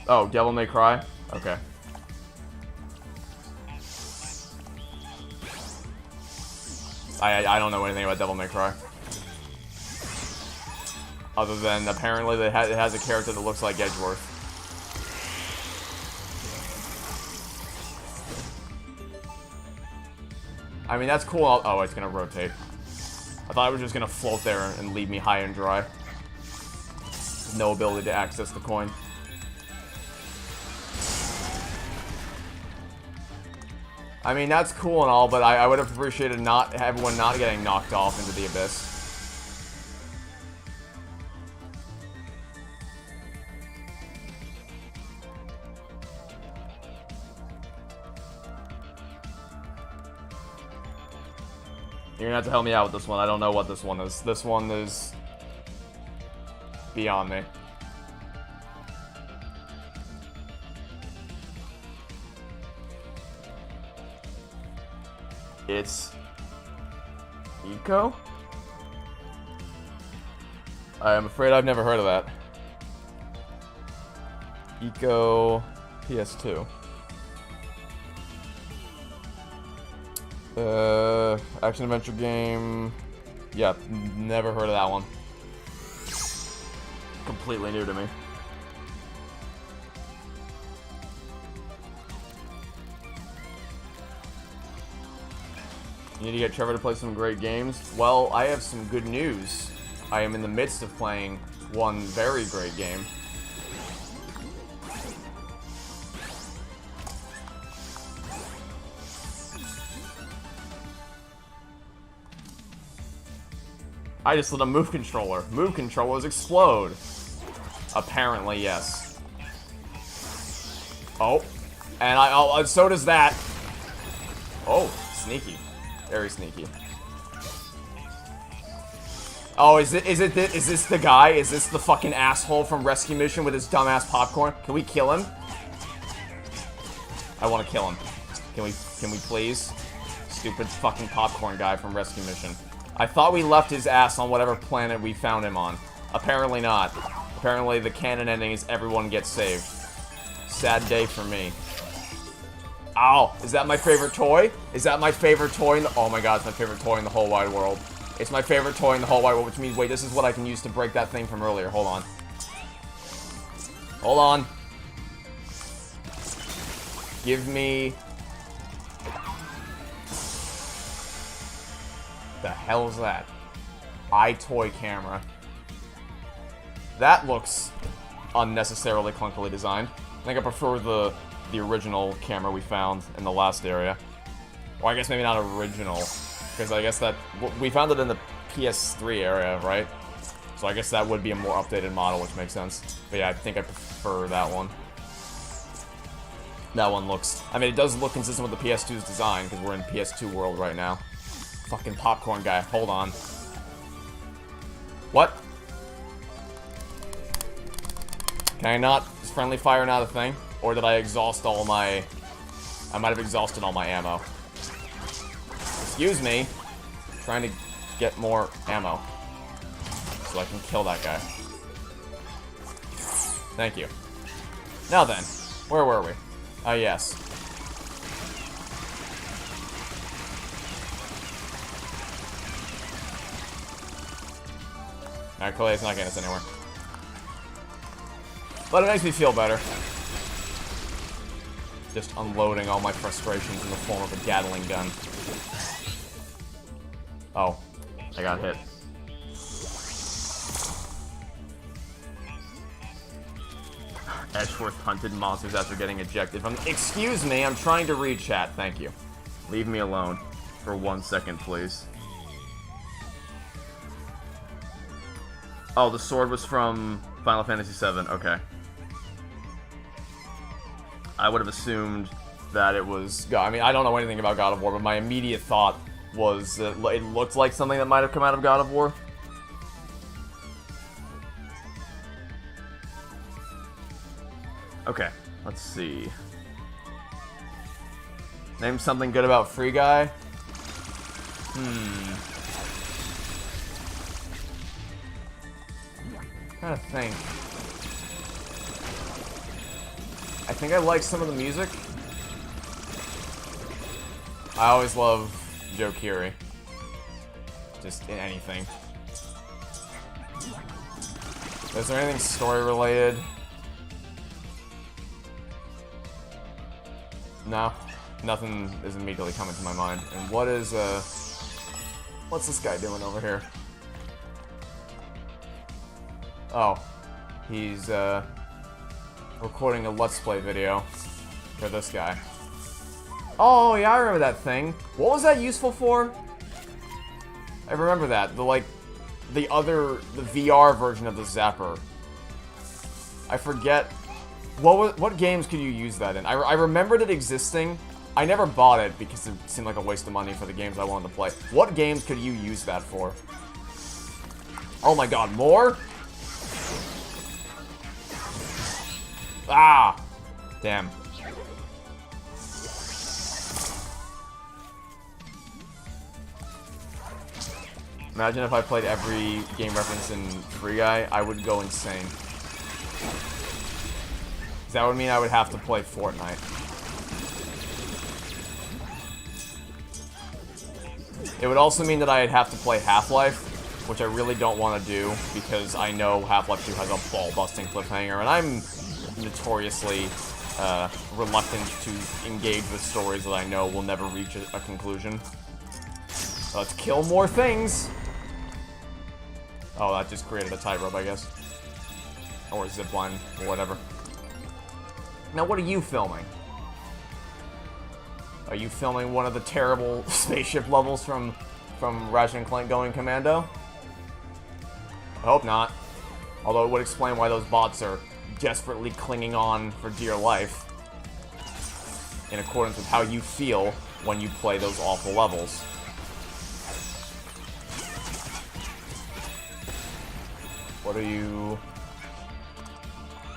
Oh, Devil May Cry? Okay. I don't know anything about Devil May Cry. Other than, apparently, it has a character that looks like Edgeworth. I mean, that's cool. Oh, it's gonna rotate. I thought it was just gonna float there and leave me high and dry. No ability to access the coin. I mean, that's cool and all, but I would have appreciated everyone not getting knocked off into the abyss. You're gonna have to help me out with this one. I don't know what this one is. This one is beyond me. It's Eco? I am afraid I've never heard of that. Eco PS2. Action adventure game. Yeah, never heard of that one. Completely new to me. You need to get Trevor to play some great games. Well, I have some good news. I am in the midst of playing one very great game. I just lit a move controller. Move controllers explode. Apparently, yes. Oh. And so does that. Oh, sneaky. Very sneaky. Oh, is this the guy? Is this the fucking asshole from Rescue Mission with his dumbass popcorn? Can we kill him? I want to kill him. Can we please? Stupid fucking popcorn guy from Rescue Mission. I thought we left his ass on whatever planet we found him on. Apparently not. Apparently the canon ending is everyone gets saved. Sad day for me. Ow! Is that my favorite toy? Is that my favorite toy in the— oh my god, it's my favorite toy in the whole wide world. It's my favorite toy in the whole wide world, which means— wait, this is what I can use to break that thing from earlier. Hold on. Hold on. Give me... the hell is that? iToy camera. That looks unnecessarily clunkily designed. I think I prefer the original camera we found in the last area. Or I guess maybe not original, because I guess that... We found it in the PS3 area, right? So I guess that would be a more updated model, which makes sense. But yeah, I think I prefer that one. That one looks... I mean, it does look consistent with the PS2's design, because we're in PS2 world right now. Fucking popcorn guy. Hold on. What? Can I not... Is friendly fire not a thing? Or did I exhaust all my... I might have exhausted all my ammo. Excuse me. I'm trying to get more ammo. So I can kill that guy. Thank you. Now then. Where were we? Ah, yes. Alright, clearly it's not getting us anywhere. But it makes me feel better. Just unloading all my frustrations in the form of a Gatling gun. Oh. I got hit. Edgeworth hunted monsters after getting ejected from... Excuse me, I'm trying to read chat. Thank you. Leave me alone. For 1 second, please. Oh, the sword was from Final Fantasy VII. Okay. I would have assumed that it was... I mean, I don't know anything about God of War, but my immediate thought was that it looked like something that might have come out of God of War. Okay, let's see. Name something good about Free Guy. I'm trying to think. I think I like some of the music. I always love Joe Keery. Just in anything. Is there anything story related? No, nothing is immediately coming to my mind. And what is, what's this guy doing over here? Oh, he's, recording a Let's Play video for this guy. Oh, yeah, I remember that thing. What was that useful for? I remember that. The VR version of the Zapper. I forget. What games could you use that in? I remembered it existing. I never bought it because it seemed like a waste of money for the games I wanted to play. What games could you use that for? Oh my god, more? Ah! Damn. Imagine if I played every game reference in Free Guy, I would go insane. That would mean I would have to play Fortnite. It would also mean that I'd have to play Half-Life, which I really don't want to do, because I know Half-Life 2 has a ball-busting cliffhanger, and I'm notoriously reluctant to engage with stories that I know will never reach a conclusion. Let's kill more things! Oh, that just created a tightrope, I guess. Or a zipline, or whatever. Now, what are you filming? Are you filming one of the terrible spaceship levels from Ratchet & Clank Going Commando? I hope not. Although it would explain why those bots are desperately clinging on for dear life. In accordance with how you feel when you play those awful levels. What are you...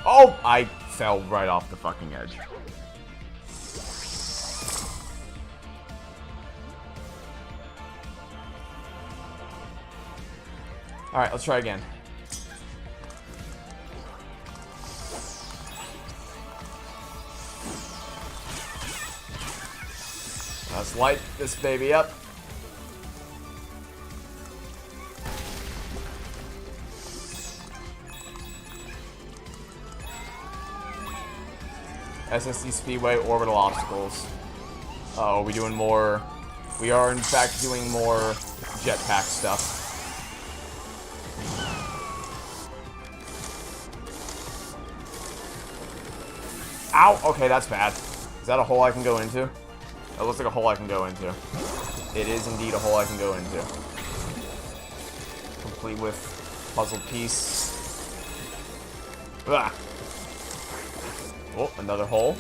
Oh! I fell right off the fucking edge. Alright, let's try again. Let's light this baby up. SSD Speedway orbital obstacles. Oh, are we doing more? We are in fact doing more jetpack stuff. Ow! Okay, that's bad. Is that a hole I can go into? That looks like a hole I can go into. It is indeed a hole I can go into. Complete with puzzle piece. Ah. Oh, another hole.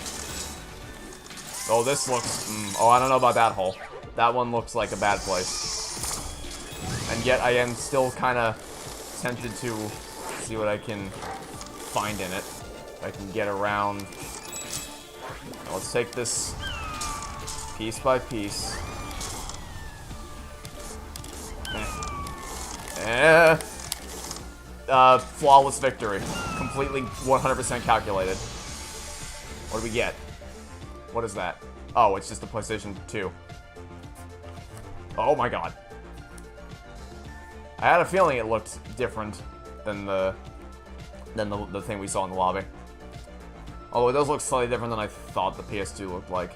Oh, this looks... oh, I don't know about that hole. That one looks like a bad place. And yet I am still kind of tempted to see what I can find in it. If I can get around. Now, let's take this piece by piece. Flawless victory. Completely 100% calculated. What do we get? What is that? Oh, it's just a PlayStation 2. Oh my god. I had a feeling it looked different than the thing we saw in the lobby. Although it does look slightly different than I thought the PS2 looked like.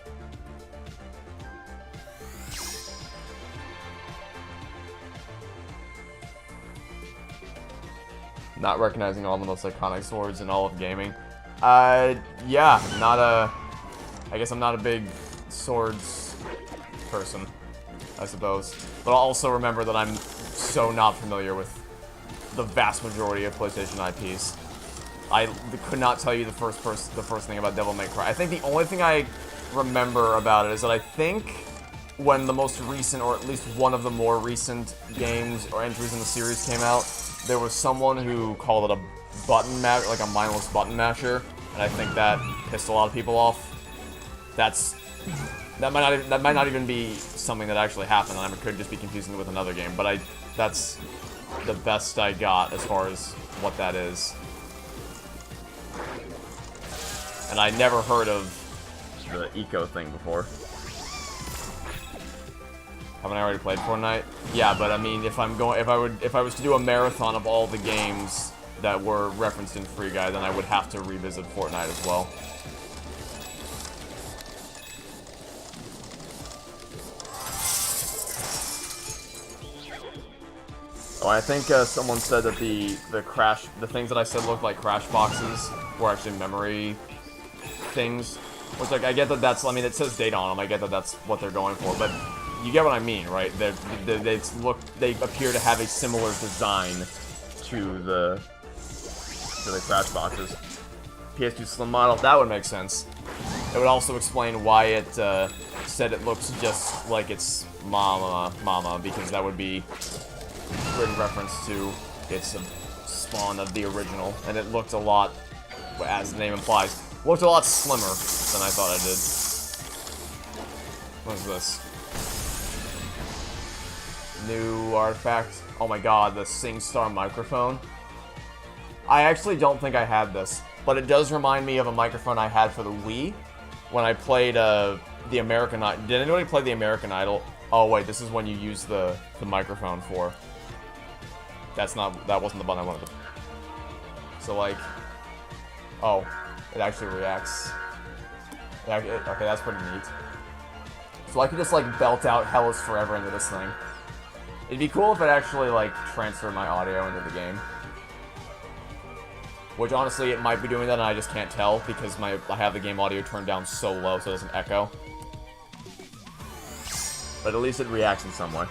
Not recognizing all the most iconic swords in all of gaming. Yeah, I guess I'm not a big swords person, I suppose. But I'll also remember that I'm so not familiar with the vast majority of PlayStation IPs. I could not tell you the first thing about Devil May Cry. I think the only thing I remember about it is that I think when the most recent, or at least one of the more recent games or entries in the series came out, there was someone who called it a button masher, like a mindless button masher, and I think that pissed a lot of people off. That might not even be something that actually happened, and I could just be confusing it with another game, but that's the best I got as far as what that is. And I never heard of the eco thing before. Haven't I already played Fortnite? Yeah, but I mean, if I was to do a marathon of all the games that were referenced in Free Guy, then I would have to revisit Fortnite as well. Oh, I think someone said that the things that I said looked like crash boxes were actually memory things. Which, like, I get that that's, I mean, it says data on them, I get that that's what they're going for, but you get what I mean, right? They appear to have a similar design to the crash boxes. PS2 Slim model, that would make sense. It would also explain why it said it looks just like its mama, because that would be in reference to it's a spawn of the original, and it looked a lot, as the name implies, looked a lot slimmer than I thought it did. What is this? New artifact. Oh my god, the SingStar microphone. I actually don't think I had this, but it does remind me of a microphone I had for the Wii when I played the American Idol. Did anybody play the American Idol? Oh wait, this is when you use the microphone for. That wasn't the button I wanted to. So like, oh, it actually reacts. Okay, that's pretty neat. So I could just like belt out Hell is Forever into this thing. It'd be cool if it actually like transferred my audio into the game. Which honestly, it might be doing that and I just can't tell because I have the game audio turned down so low so it doesn't echo. But at least it reacts in some way.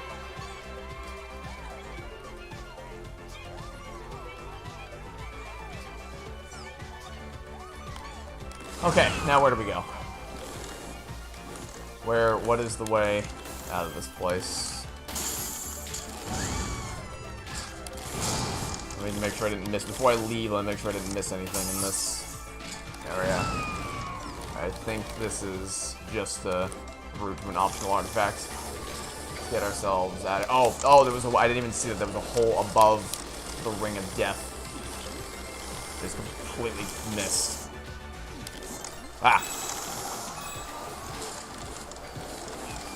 Okay, now where do we go? What is the way out of this place? I need to make sure I didn't miss, before I leave, let me make sure I didn't miss anything in this area. I think this is just a route to an optional artifact. Let's get ourselves at it. Oh, there was I didn't even see that there was a hole above the Ring of Death. Just completely missed. Ah.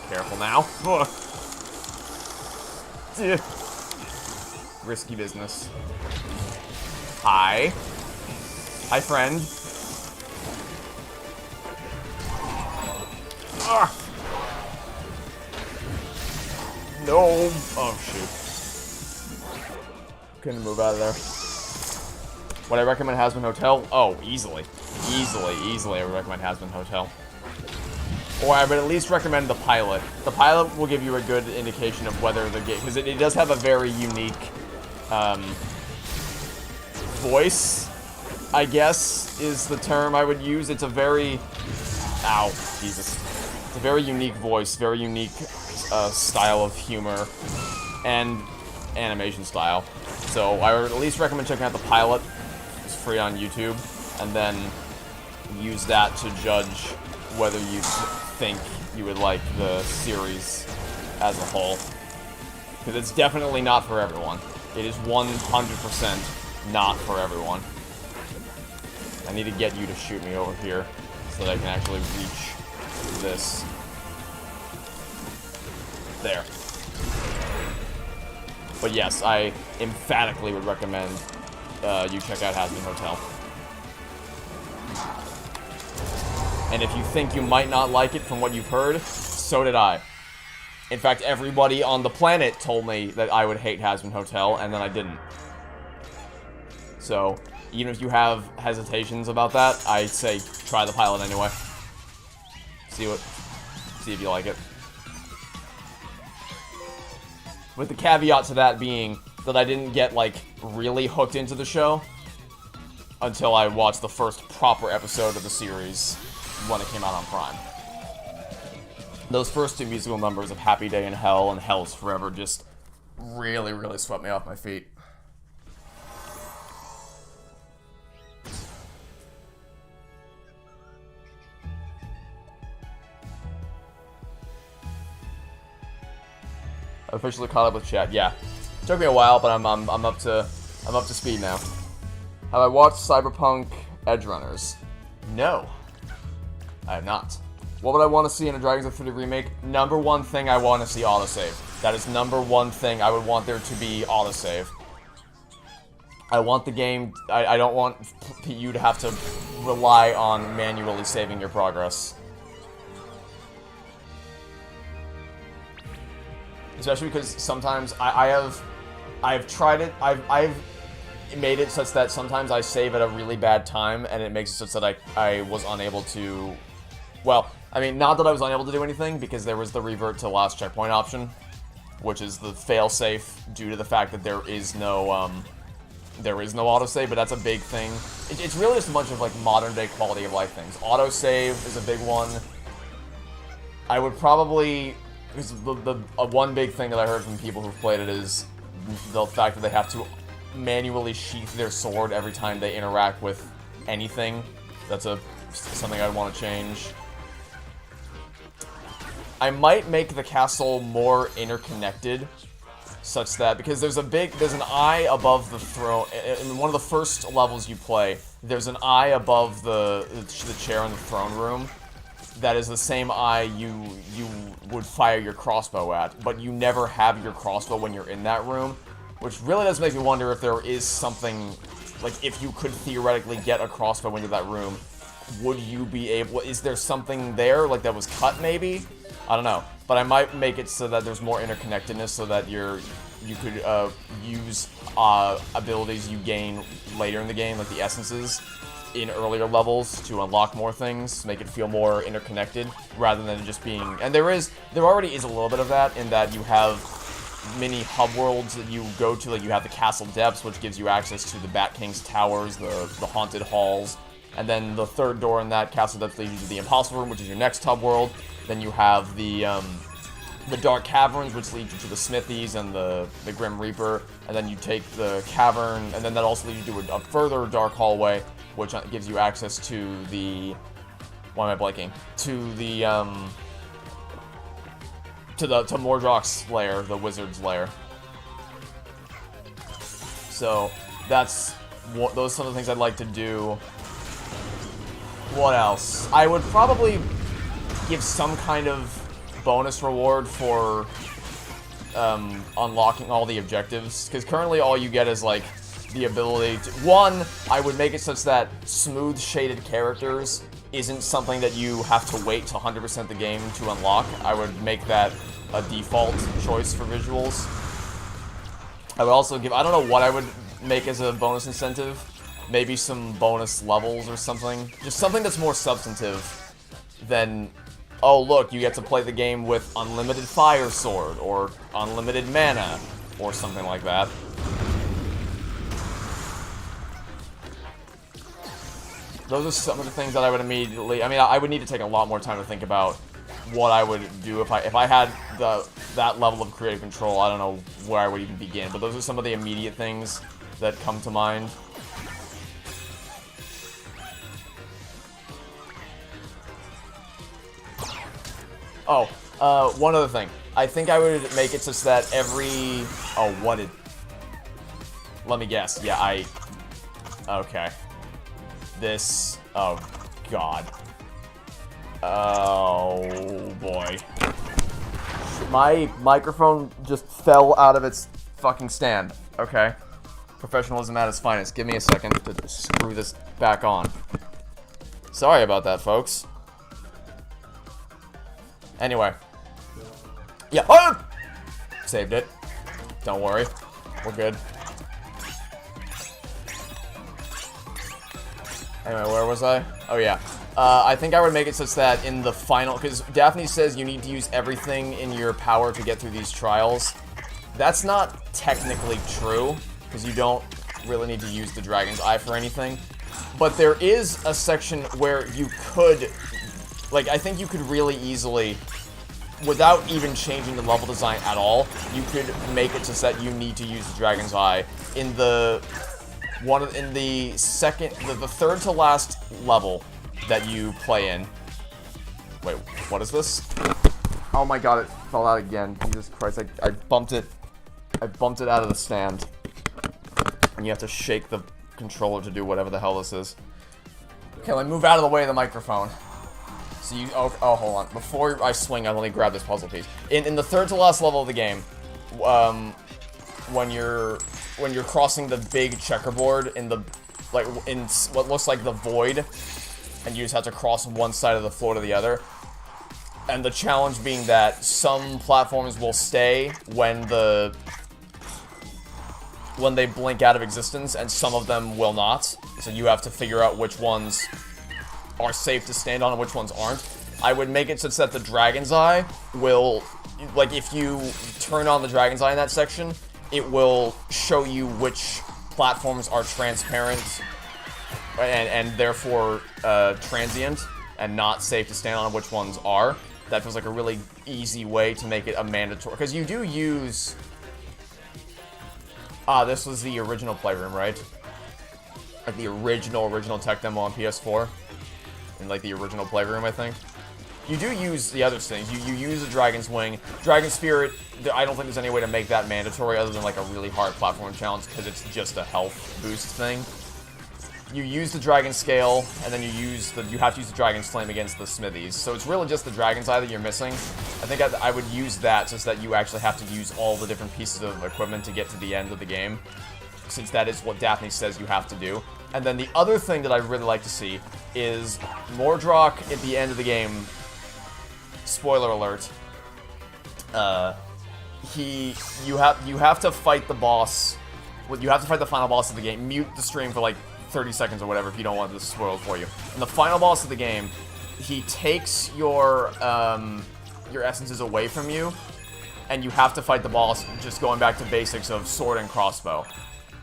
Careful now. Risky business. Hi. Hi, friend. Ah. No. Oh, shoot. Couldn't move out of there. Would I recommend Hazbin Hotel? Oh, easily. easily I would recommend Hazbin Hotel. Or I would at least recommend the pilot. The pilot will give you a good indication of whether the game, because it does have a very unique voice, I guess, is the term I would use. It's a very, ow, Jesus. It's a very unique voice, very unique style of humor, and animation style. So I would at least recommend checking out the pilot. It's free on YouTube, and then use that to judge whether you think you would like the series as a whole. Because it's definitely not for everyone. It is 100% not for everyone. I need to get you to shoot me over here so that I can actually reach this. There. But yes, I emphatically would recommend you check out Hazbin Hotel. And if you think you might not like it from what you've heard, so did I. In fact, everybody on the planet told me that I would hate Hazbin Hotel, and then I didn't. So, even if you have hesitations about that, I say try the pilot anyway. See if you like it. With the caveat to that being that I didn't get, like, really hooked into the show until I watched the first proper episode of the series when it came out on Prime. Those first two musical numbers of Happy Day in Hell and Hell's Forever just really, really swept me off my feet. I officially caught up with chat. Yeah, it took me a while, but I'm up to speed now. Have I watched Cyberpunk Edgerunners? No, I have not. What would I want to see in a Dragon's Dogma 3 remake? Number one thing I want to see autosave. That is number one thing I would want there to be autosave. I want the game. I don't want you to have to rely on manually saving your progress. Especially because sometimes I've tried it. I've made it such that sometimes I save at a really bad time, and it makes it such that I was unable to. Well, I mean, not that I was unable to do anything, because there was the revert to last checkpoint option, which is the failsafe due to the fact that there is no autosave, but that's a big thing. It's really just a bunch of, like, modern-day quality of life things. Autosave is a big one. I would probably... Because the one big thing that I heard from people who've played it is the fact that they have to manually sheath their sword every time they interact with anything. That's something I'd want to change. I might make the castle more interconnected, such that, because there's an eye above the throne. In one of the first levels you play, there's an eye above the chair in the throne room. That is the same eye you would fire your crossbow at, but you never have your crossbow when you're in that room, which really does make me wonder if there is something, like, if you could theoretically get a crossbow into that room, would you be able, is there something there, like, that was cut, maybe? I don't know, but I might make it so that there's more interconnectedness, so that you could use abilities you gain later in the game, like the essences, in earlier levels to unlock more things, to make it feel more interconnected, rather than just being... And there already is a little bit of that, in that you have mini hub worlds that you go to, like you have the Castle Depths, which gives you access to the Bat King's towers, the haunted halls, and then the third door in that Castle Depths leads you to the Impossible Room, which is your next hub world. Then you have the Dark Caverns, which lead you to the Smithies and the Grim Reaper, and then you take the cavern, and then that also leads you to a further dark hallway, which gives you access to the... Why am I blanking? To the, to Mordrock's lair, the wizard's lair. So, those are some of the things I'd like to do. What else? I would probably give some kind of bonus reward for unlocking all the objectives, because currently all you get is, like, the ability to... One, I would make it such that smooth shaded characters isn't something that you have to wait to 100% the game to unlock. I would make that a default choice for visuals. I would also give... I don't know what I would make as a bonus incentive, maybe some bonus levels or something. Just something that's more substantive than, oh look, you get to play the game with unlimited fire sword, or unlimited mana, or something like that. Those are some of the things that I would immediately... I mean, I would need to take a lot more time to think about what I would do if I had that level of creative control. I don't know where I would even begin, but those are some of the immediate things that come to mind. Oh, one other thing. I think I would make it such that every... Oh, what did... Let me guess. Yeah, okay. This... Oh, God. Oh, boy. My microphone just fell out of its fucking stand. Okay. Professionalism at its finest. Give me a second to screw this back on. Sorry about that, folks. Anyway. Yeah. Oh! Saved it. Don't worry. We're good. Anyway, where was I? Oh, yeah. I think I would make it such that in the final... Because Daphne says you need to use everything in your power to get through these trials. That's not technically true, because you don't really need to use the Dragon's Eye for anything. But there is a section where you could... Like, I think you could really easily, without even changing the level design at all, you could make it such that you need to use the Dragon's Eye in the... the third to last level that you play in. Wait, what is this? Oh my god, it fell out again. Jesus Christ, I bumped it. I bumped it out of the stand. And you have to shake the controller to do whatever the hell this is. Okay, let me move out of the way of the microphone. So you, oh, hold on. Before I swing, let me grab this puzzle piece. In the third to last level of the game, when you're crossing the big checkerboard in the, like, in what looks like the void, and you just have to cross from one side of the floor to the other, and the challenge being that some platforms will stay when they blink out of existence, and some of them will not. So you have to figure out which ones are safe to stand on and which ones aren't. I would make it such that the Dragon's Eye will, like, if you turn on the Dragon's Eye in that section, it will show you which platforms are transparent and therefore transient and not safe to stand on, and which ones are. That feels like a really easy way to make it a mandatory, because you do use... this was the original Playroom, right? Like the original tech demo on PS4. In like the original Playroom, I think. You do use the other things. You use the Dragon's Wing. Dragon Spirit, I don't think there's any way to make that mandatory other than like a really hard platform challenge, because it's just a health boost thing. You use the Dragon Scale, and then you have to use the Dragon's Flame against the Smithies. So it's really just the Dragon's Eye that you're missing. I think I would use that so that you actually have to use all the different pieces of equipment to get to the end of the game, since that is what Daphne says you have to do. And then the other thing that I'd really like to see is Mordroc at the end of the game. Spoiler alert. You have to fight the boss. You have to fight the final boss of the game. Mute the stream for like 30 seconds or whatever if you don't want this spoiled for you. And the final boss of the game, he takes your essences away from you, and you have to fight the boss just going back to basics of sword and crossbow.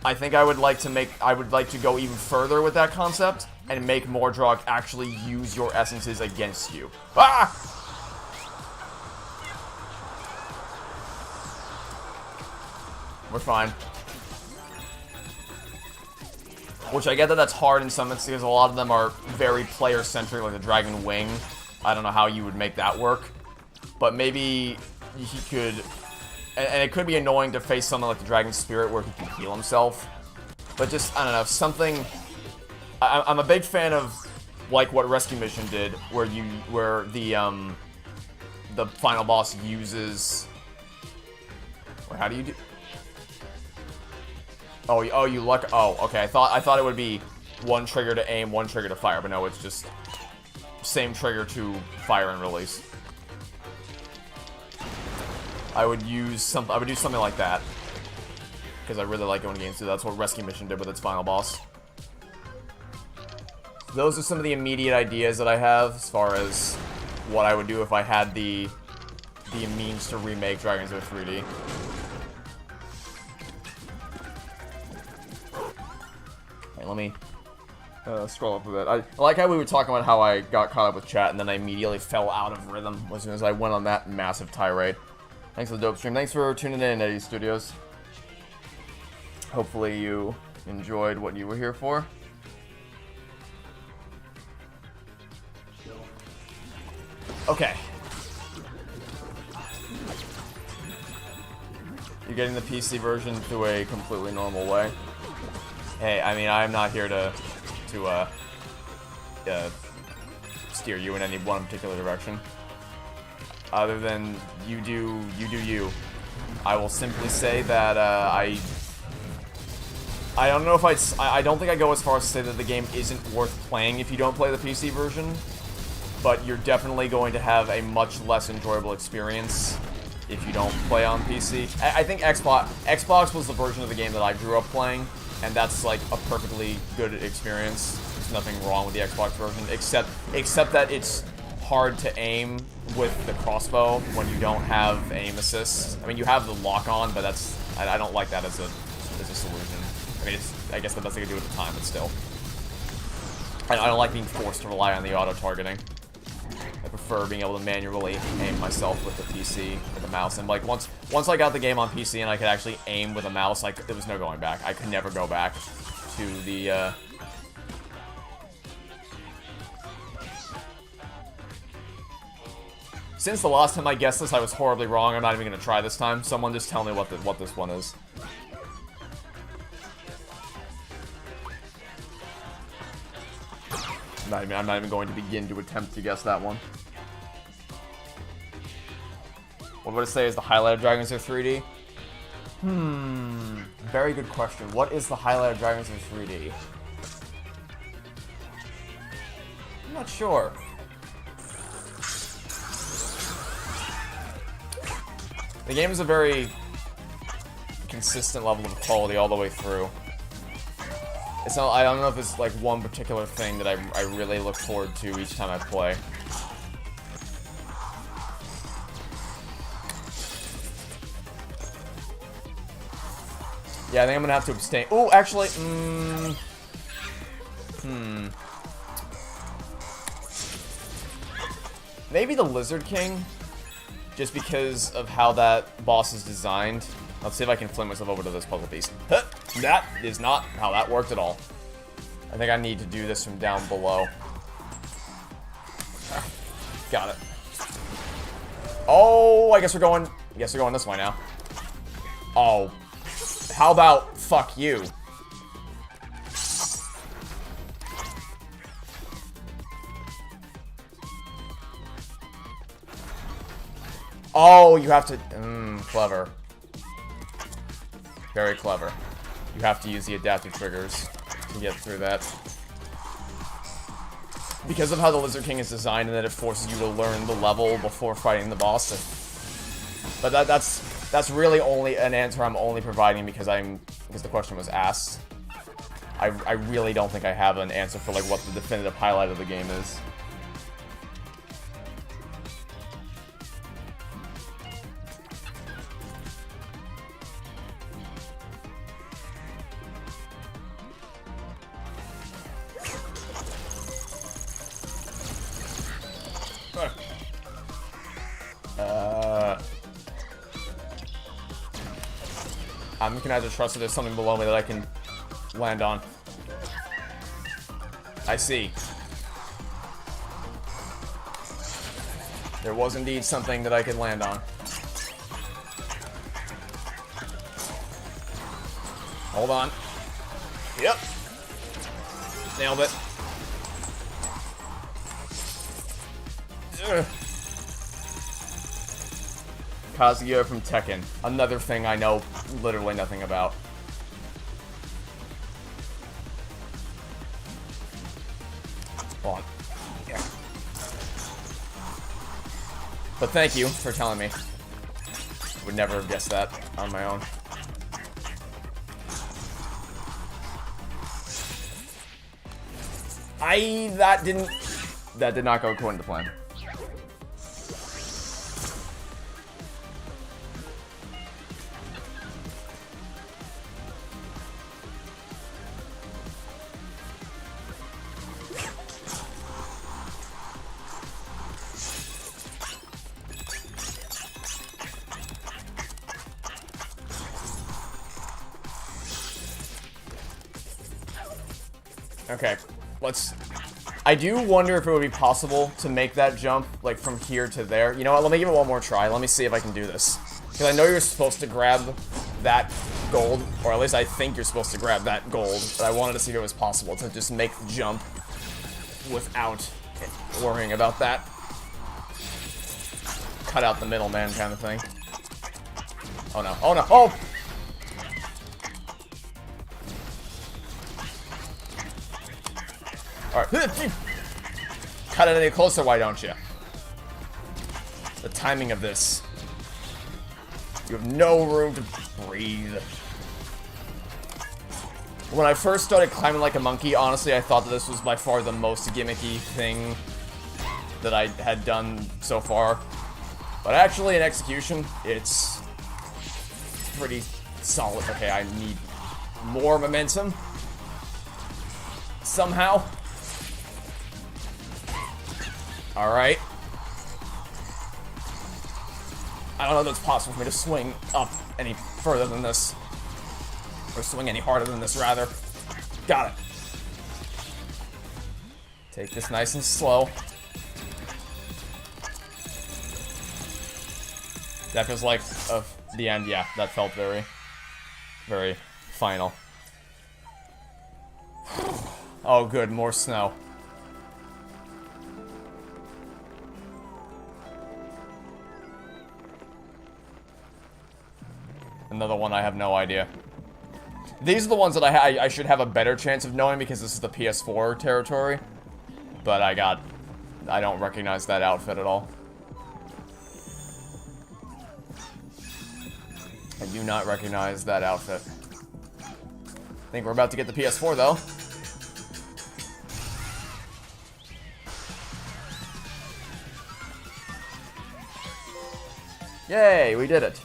I think I would like to go even further with that concept and make Mordroc actually use your essences against you. Ah! We're fine. Which I get that that's hard in some instances, because a lot of them are very player-centric, like the Dragon Wing. I don't know how you would make that work. But maybe he could... And it could be annoying to face something like the Dragon Spirit where he can heal himself. But just, I don't know, something... I'm a big fan of, like, what Rescue Mission did, where the final boss uses... Wait, how do you do... Oh, you luck. Oh, okay. I thought it would be one trigger to aim, one trigger to fire, but no, it's just same trigger to fire and release. I would do something like that, because I really like it when games do that. That's what Rescue Mission did with its final boss. those are some of the immediate ideas that I have as far as what I would do if I had the means to remake Dragon's Lair 3D. Alright, let me scroll up a bit. I like how we were talking about how I got caught up with chat and then I immediately fell out of rhythm as soon as I went on that massive tirade. Thanks for the dope stream. Thanks for tuning in, Eddie Studios. Hopefully you enjoyed what you were here for. Okay. You're getting the PC version through a completely normal way. Hey, I mean, I'm not here to steer you in any one particular direction. Other than you do you. I will simply say that I don't know if I don't think I go as far as to say that the game isn't worth playing if you don't play the PC version, but you're definitely going to have a much less enjoyable experience if you don't play on PC. I think Xbox was the version of the game that I grew up playing, and that's like a perfectly good experience. There's nothing wrong with the Xbox version, except that it's hard to aim with the crossbow when you don't have aim assist. I mean, you have the lock on, but that's I don't like that as a solution. I mean, it's I guess the best I could do at the time, but still, I don't like being forced to rely on the auto targeting. I prefer being able to manually aim myself with the PC, with the mouse. And like once I got the game on PC and I could actually aim with a mouse, like there was no going back. I could never go back to the Since the last time I guessed this, I was horribly wrong. I'm not even gonna try this time. Someone just tell me what this one is. I'm not even going to begin to attempt to guess that one. What would it say is the highlight of Dragon's Lair 3D? Very good question. What is the highlight of Dragon's Lair 3D? I'm not sure. The game is a very consistent level of quality all the way through. It's not, I don't know if it's like one particular thing that I really look forward to each time I play. Yeah, I think I'm gonna have to abstain. Oh, actually, maybe the Lizard King, just because of how that boss is designed. Let's see if I can fling myself over to this puzzle piece. Huh, that is not how that worked at all. I think I need to do this from down below. Got it. Oh, I guess we're going this way now. Oh. How about fuck you? Oh, you have to... clever. Very clever. You have to use the adaptive triggers to get through that. Because of how the Lizard King is designed and that it forces you to learn the level before fighting the boss. But that's really only an answer I'm only providing because the question was asked. I really don't think I have an answer for like what the definitive highlight of the game is. I'm gonna have to trust that there's something below me that I can land on. I see. There was indeed something that I could land on. Hold on. Yep. Nailed it. Ugh. Kazuya from Tekken. Another thing I know literally nothing about. Hold on. Yeah. But thank you for telling me. Would never have guessed that on my own. That did not go according to plan. Okay, I do wonder if it would be possible to make that jump, like, from here to there. You know what, let me give it one more try. Let me see if I can do this. Because I know you're supposed to grab that gold, or at least I think you're supposed to grab that gold, but I wanted to see if it was possible to just make the jump without worrying about that. Cut out the middleman kind of thing. Oh no, oh no, oh! Alright. Cut it any closer, why don't you? The timing of this. You have no room to breathe. When I first started climbing like a monkey, honestly, I thought that this was by far the most gimmicky thing that I had done so far. But actually, in execution, it's pretty solid. Okay, I need more momentum. Somehow. Alright. I don't know if it's possible for me to swing up any further than this. Or swing any harder than this, rather. Got it. Take this nice and slow. That feels like the end. Yeah, that felt very, very final. Oh, good. More snow. Another one I have no idea. These are the ones that I should have a better chance of knowing because this is the PS4 territory. But I don't recognize that outfit at all. I do not recognize that outfit. I think we're about to get the PS4 though. Yay, we did it.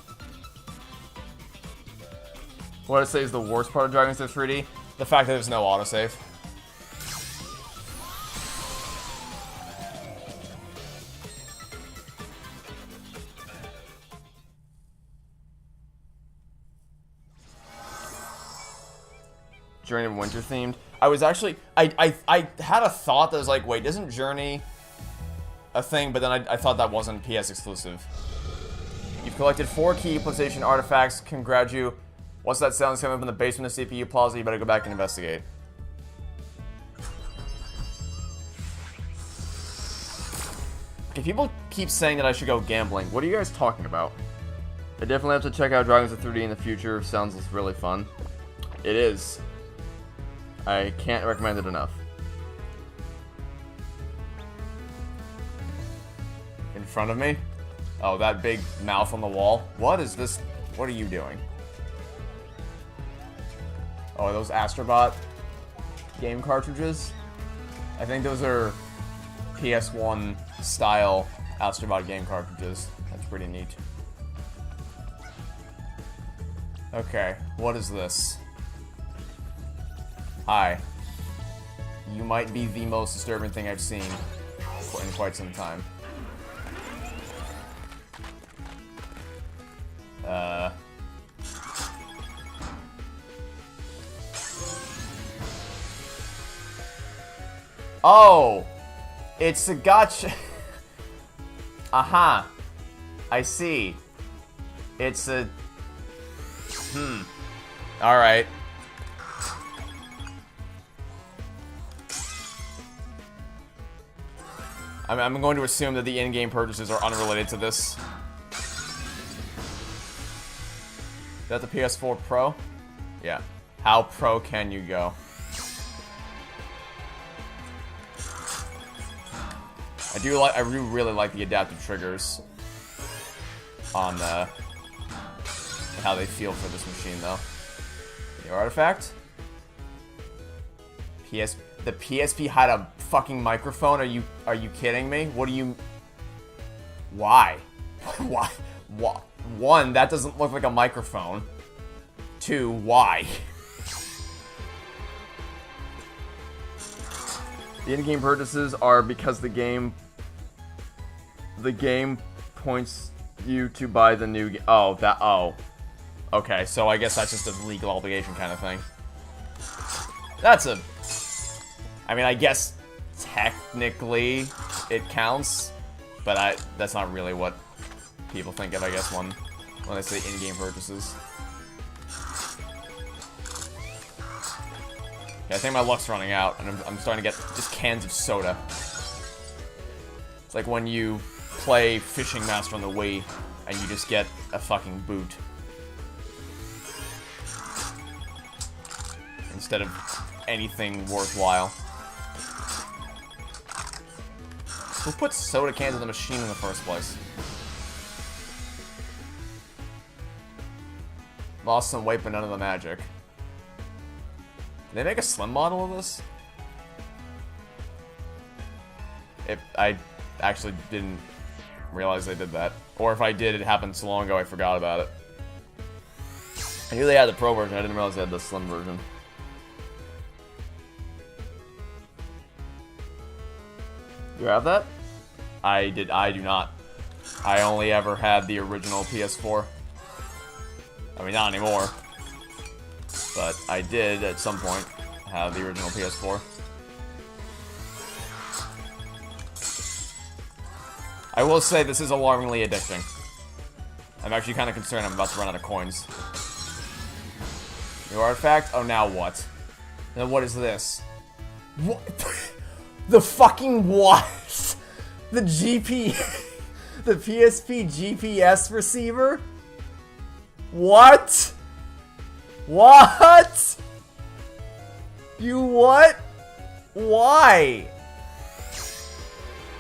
What I'd say is the worst part of Dragon Quest 3D? The fact that there's no autosave. Journey of Winter themed. I was actually, I had a thought that was like, wait, isn't Journey a thing? But then I thought that wasn't PS exclusive. You've collected 4 key PlayStation artifacts. Congratulations. What's that sound coming up in the basement of CPU Plaza? You better go back and investigate. Okay, people keep saying that I should go gambling. What are you guys talking about? I definitely have to check out Dragons of 3D in the future. Sounds really fun. It is. I can't recommend it enough. In front of me? Oh, that big mouth on the wall. What is this? What are you doing? Oh, are those Astro Bot game cartridges? I think those are PS1 style Astro Bot game cartridges. That's pretty neat. Okay, what is this? Hi. You might be the most disturbing thing I've seen in quite some time. Oh! It's a gotcha. Aha. I see. It's a... Alright. I'm going to assume that the in-game purchases are unrelated to this. Is that the PS4 Pro? Yeah. How pro can you go? I do really like the adaptive triggers on how they feel for this machine, though. The artifact? The PSP had a fucking microphone? Are you kidding me? What do you... Why? Why? One, that doesn't look like a microphone. Two, why? The in-game purchases are because the game points you to buy the new game. Oh. Okay, so I guess that's just a legal obligation kind of thing. I mean, I guess technically it counts, but that's not really what people think of, I guess, when they say in-game purchases. Yeah, I think my luck's running out, and I'm starting to get just cans of soda. It's like when you play Fishing Master on the Wii, and you just get a fucking boot. Instead of anything worthwhile. Who put soda cans in the machine in the first place? Lost some weight, but none of the magic. Did they make a slim model of this? I actually didn't realize they did that. Or if I did, it happened so long ago I forgot about it. I knew they had the Pro version, I didn't realize they had the slim version. You have that? I do not. I only ever had the original PS4. I mean, not anymore. But I did, at some point, have the original PS4. I will say this is alarmingly addicting. I'm actually kind of concerned I'm about to run out of coins. New artifact? Oh, now what? Now what is this? What? The fucking what? The the PSP GPS receiver? What? What? You what? Why?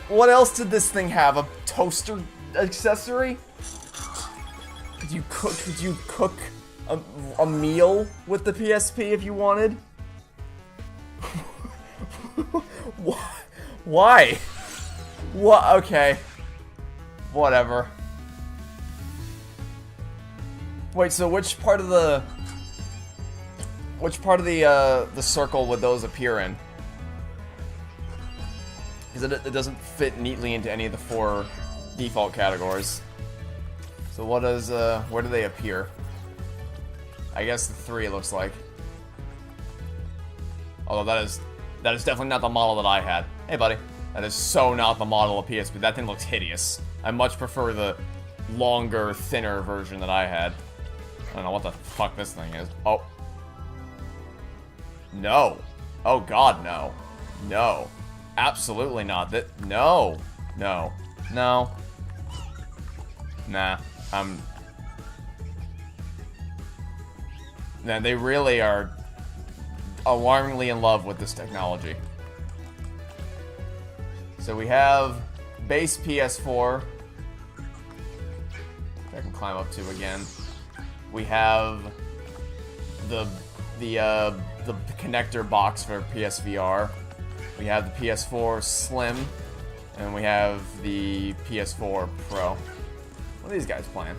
What else did this thing have? A toaster accessory? Could you cook a meal with the PSP if you wanted? Why? What? Okay. Whatever. Wait, so which part of the circle would those appear in? Because it doesn't fit neatly into any of the 4 default categories. So what does where do they appear? I guess the 3 it looks like. Although that is definitely not the model that I had. Hey buddy. That is so not the model of PSP. That thing looks hideous. I much prefer the longer, thinner version that I had. I don't know what the fuck this thing is. Oh. No. Oh god, no. No. Absolutely not. No. No. No. Nah. Man, they really are alarmingly in love with this technology. So we have base PS4. I can climb up to again. We have the connector box for PSVR. We have the PS4 Slim, and we have the PS4 Pro. What are these guys playing?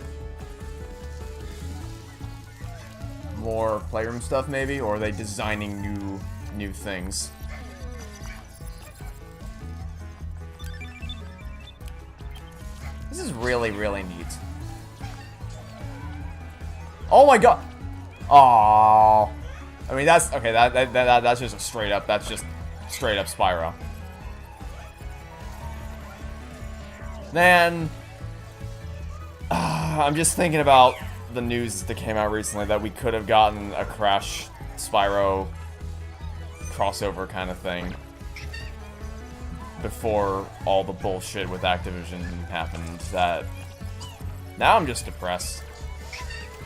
More Playroom stuff, maybe, or are they designing new things? This is really, really neat. Oh my god! Aww. I mean, that's okay. That's just straight up Spyro. Man, I'm just thinking about the news that came out recently that we could have gotten a Crash Spyro crossover kind of thing before all the bullshit with Activision happened. That now I'm just depressed.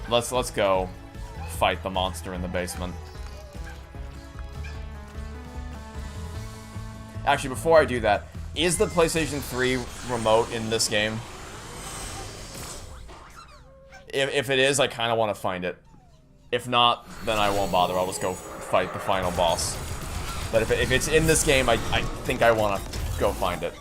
Let's go fight the monster in the basement. Actually, before I do that, is the PlayStation 3 remote in this game? If it is, I kind of want to find it. If not, then I won't bother. I'll just go fight the final boss. But if it's in this game, I think I want to go find it.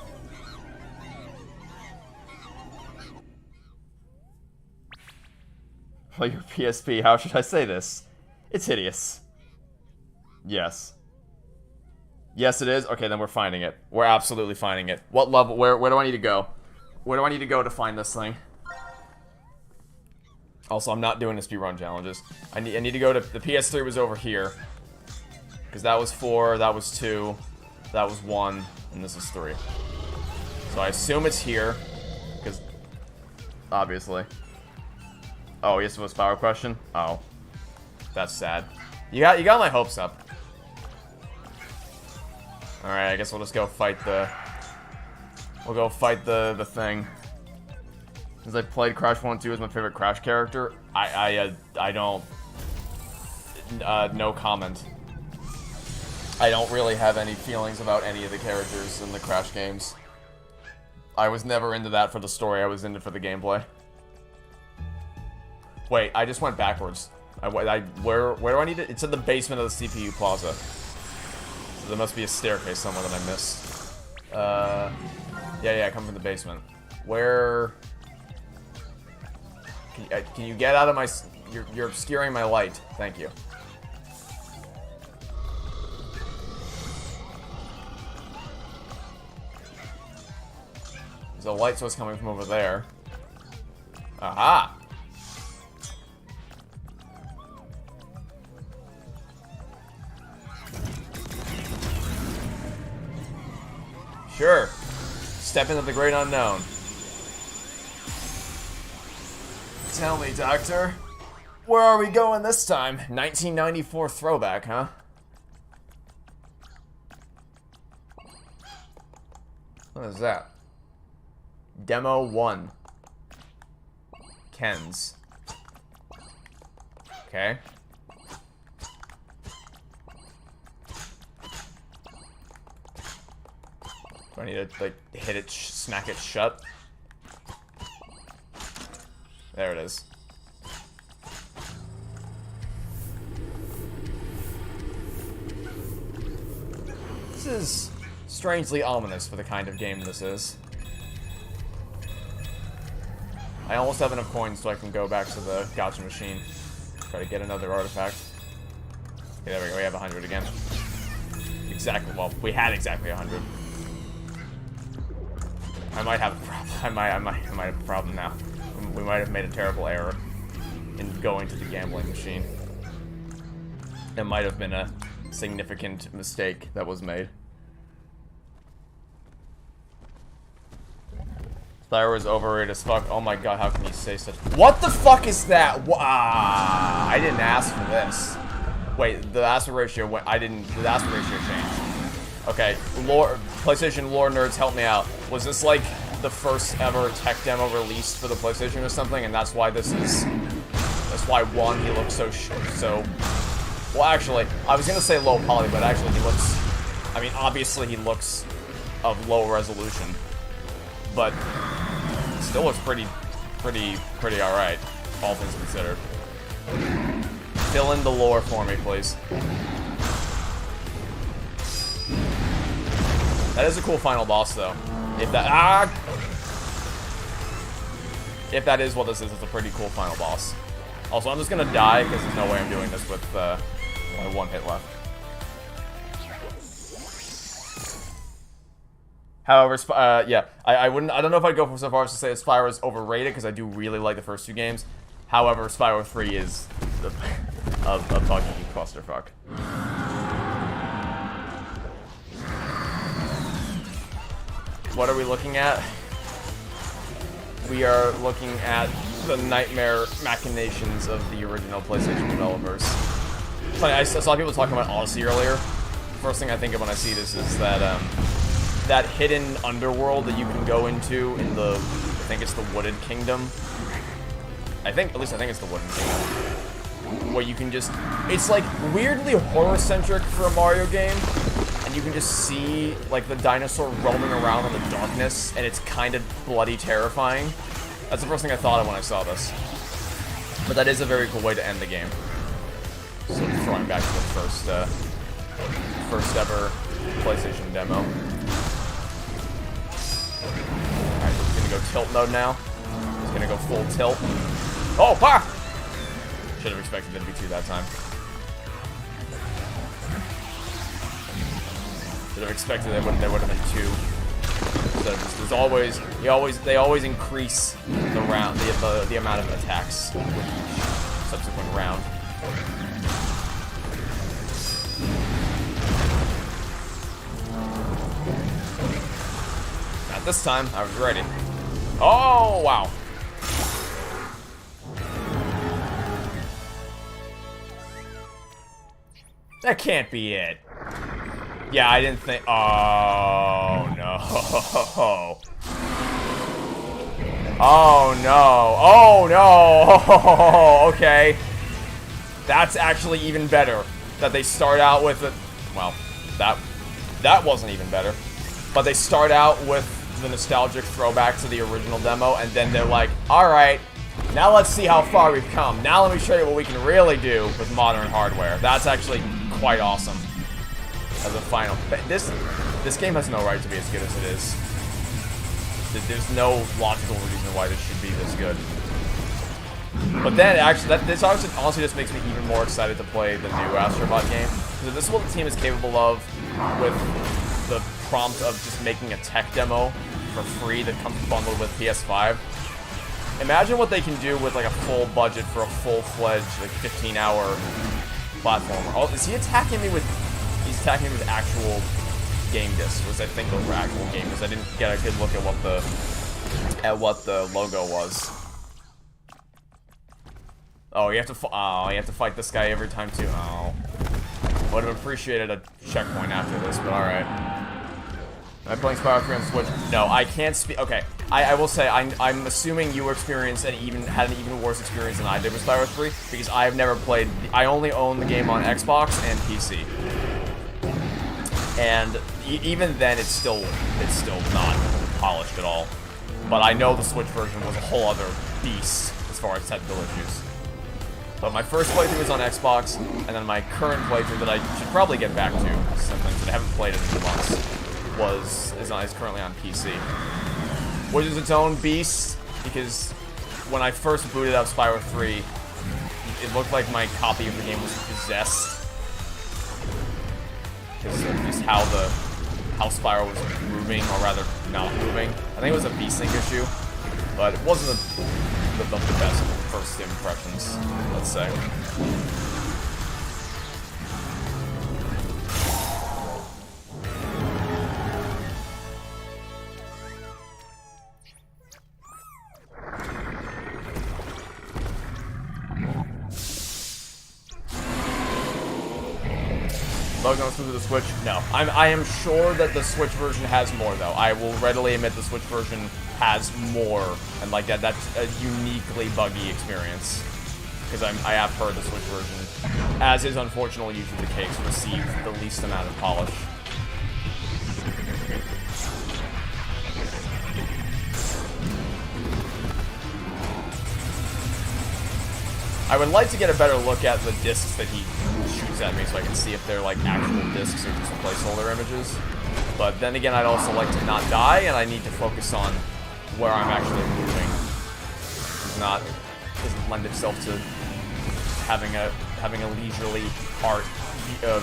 Well, your PSP, how should I say this? It's hideous. Yes. Yes, it is? Okay, then we're finding it. We're absolutely finding it. What level? Where do I need to go? Where do I need to go to find this thing? Also, I'm not doing the speedrun challenges. I need to go to... The PS3 was over here. Because that was 4, that was 2, that was 1, and this is 3. So I assume it's here. Because... Obviously. Oh, yes, it was power question? Oh. That's sad. You got my hopes up. Alright, I guess we'll just go fight the... We'll go fight the thing. Since I played Crash 1 and 2 as my favorite Crash character, I don't... no comment. I don't really have any feelings about any of the characters in the Crash games. I was never into that for the story, I was into it for the gameplay. Wait, I just went backwards. Where do I need it? It's in the basement of the CPU plaza. So there must be a staircase somewhere that I missed. Yeah, come from the basement. Where... Can you get out of my... You're obscuring my light. Thank you. There's a light source coming from over there. Aha! Sure. Step into the great unknown. Tell me, Doctor. Where are we going this time? 1994 throwback, huh? What is that? Demo 1. Ken's. Okay. Do I need to, like, hit it, smack it shut? There it is. This is strangely ominous for the kind of game this is. I almost have enough coins so I can go back to the gacha machine. Try to get another artifact. Okay, there we go, we have 100 again. Exactly, well, we had exactly 100. I might have a problem. I might have a problem now. We might have made a terrible error in going to the gambling machine. It might have been a significant mistake that was made. Spyro is overrated as fuck. Oh my god, how can you say such... What the fuck is that? I didn't ask for this. Wait, the aspect ratio went... The aspect ratio changed. Okay, PlayStation lore nerds, help me out. Was this like the first ever tech demo released for the PlayStation or something, and that's why this is... That's why, one, he looks so... Well, actually, I was gonna say low poly, but actually he looks... I mean, obviously he looks of low resolution. But still looks pretty alright, all things considered. Fill in the lore for me, please. That is a cool final boss, though. If that if that is what this is, it's a pretty cool final boss. Also, I'm just gonna die because there's no way I'm doing this with only one hit left. However, yeah, I don't know if I'd go so far as to say that Spyro is overrated, because I do really like the first two games. However, Spyro 3 is a buggy clusterfuck. What are we looking at? We are looking at the nightmare machinations of the original PlayStation developers. Funny, I saw people talking about Odyssey earlier. First thing I think of when I see this is that, that hidden underworld that you can go into in the, I think it's the Wooded Kingdom. At least I think it's the Wooded Kingdom. Where you can just, it's like weirdly horror-centric for a Mario game. And you can just see, like, the dinosaur roaming around in the darkness, and it's kind of bloody terrifying. That's the first thing I thought of when I saw this. But that is a very cool way to end the game. So throwing back to the First ever PlayStation demo. Alright, he's gonna go tilt mode now. He's gonna go full tilt. Oh, bah! Should have expected it to be 2 that time. Should have expected there would have been 2. So there's always they always increase the round the amount of attacks with each subsequent round. Not this time. I was ready. Oh wow. That can't be it. Yeah, I didn't think. Oh no. Oh no. Oh no. Okay. That's actually even better. That they start out with it. Well, that wasn't even better. But they start out with the nostalgic throwback to the original demo, and then they're like, alright, now let's see how far we've come. Now let me show you what we can really do with modern hardware. That's actually quite awesome. As a final, this game has no right to be as good as it is. There's no logical reason why this should be this good. But then, actually, this honestly just makes me even more excited to play the new Astro Bot game. Because if this is what the team is capable of with the prompt of just making a tech demo for free that comes bundled with PS5, imagine what they can do with like a full budget for a full-fledged like 15-hour platformer. Oh, is he attacking me with? He's attacking me with actual game discs, which I think those were actual game discs. I didn't get a good look at what the logo was. Oh, you have to fight this guy every time too. Oh, would have appreciated a checkpoint after this, but all right. Am I playing Spyro 3 on Switch? No, I can't speak. Okay, I will say I'm assuming you experienced had an even worse experience than I did with Spyro 3 because I have never played. I only own the game on Xbox and PC. And even then, it's still not polished at all. But I know the Switch version was a whole other beast as far as technical issues. But my first playthrough was on Xbox, and then my current playthrough that I should probably get back to, sometimes that I haven't played in 2 months, is currently on PC. Which is its own beast, because when I first booted up Spyro 3, it looked like my copy of the game was possessed. Because of just how Spyro was moving, or rather, not moving. I think it was a V-Sync issue, but it wasn't the best first impressions, let's say. Logo exclusive to the Switch? No. I am sure that the Switch version has more, though. I will readily admit the Switch version has more, and like that's a uniquely buggy experience. Because I have heard the Switch version, as is unfortunately usually the case, receive the least amount of polish. I would like to get a better look at the discs that he shoots at me so I can see if they're like actual discs or just placeholder images. But then again, I'd also like to not die, and I need to focus on where I'm actually moving. Doesn't lend itself to having a leisurely art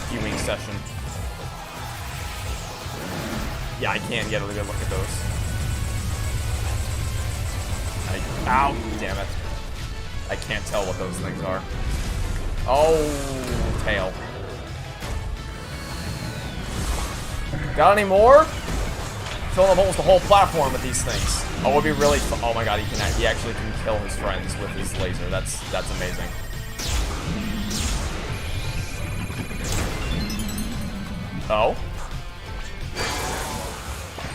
viewing session. Yeah, I can get a good look at those. Ow! Damn it. I can't tell what those things are. Oh, tail. Got any more? Filling up almost the whole platform with these things. Oh, it would be really fun. Oh my god, he actually can kill his friends with his laser. That's amazing. Oh?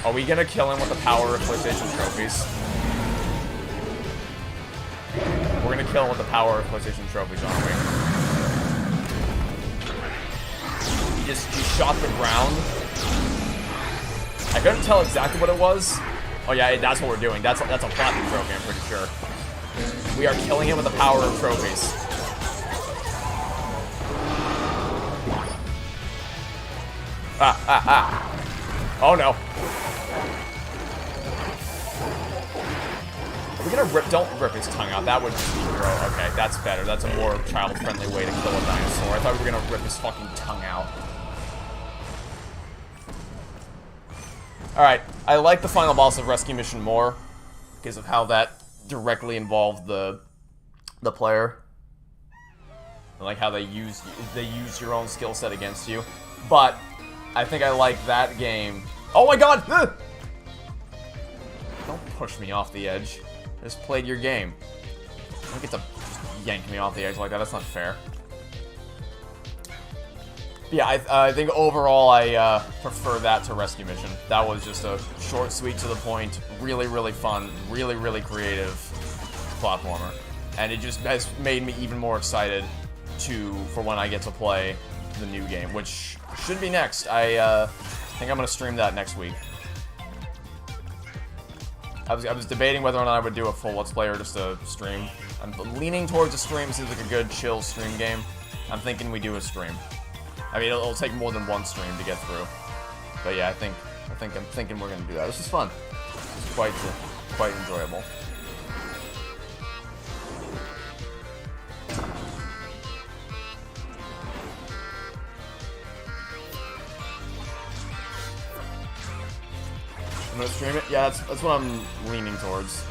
Are we gonna kill him with the power of PlayStation trophies? We're gonna kill him with the power of PlayStation trophies, aren't we? He shot the ground. I couldn't tell exactly what it was. Oh yeah, that's what we're doing. That's a platinum trophy, I'm pretty sure. We are killing him with the power of trophies. Oh no. Are we gonna rip? Don't rip his tongue out. That would just be gross. Okay, that's better. That's a more child-friendly way to kill a dinosaur. I thought we were gonna rip his fucking tongue out. Alright, I like the final boss of Rescue Mission more because of how that directly involved the player. I like how they use your own skill set against you. But I think I like that game. Oh my god! Don't push me off the edge. I just played your game. You don't get to just yank me off the edge like that. That's not fair. Yeah, I think overall I prefer that to Rescue Mission. That was just a short, sweet, to the point, really, really fun, really, really creative platformer. And it just has made me even more excited for when I get to play the new game, which should be next. I think I'm going to stream that next week. I was debating whether or not I would do a full Let's Play or just a stream. I'm leaning towards a stream. Seems like a good, chill stream game. I'm thinking we do a stream. I mean, it'll take more than one stream to get through. But yeah, I'm thinking we're gonna do that. This is fun. This is quite enjoyable. I'm gonna stream it? Yeah, that's what I'm leaning towards.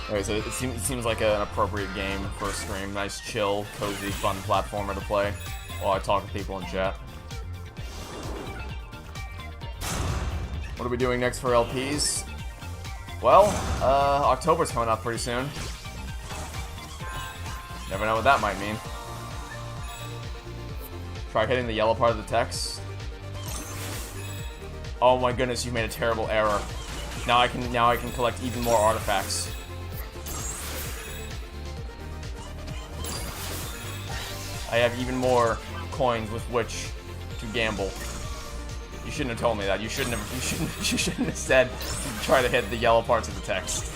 Okay, so it seems like an appropriate game for a stream. Nice, chill, cozy, fun platformer to play while I talk to people in chat. What are we doing next for LPs? Well, October's coming up pretty soon. Never know what that might mean. Try hitting the yellow part of the text. Oh my goodness, you made a terrible error. Now I can collect even more artifacts. I have even more coins with which to gamble. You shouldn't have told me that. You shouldn't have said to try to hit the yellow parts of the text.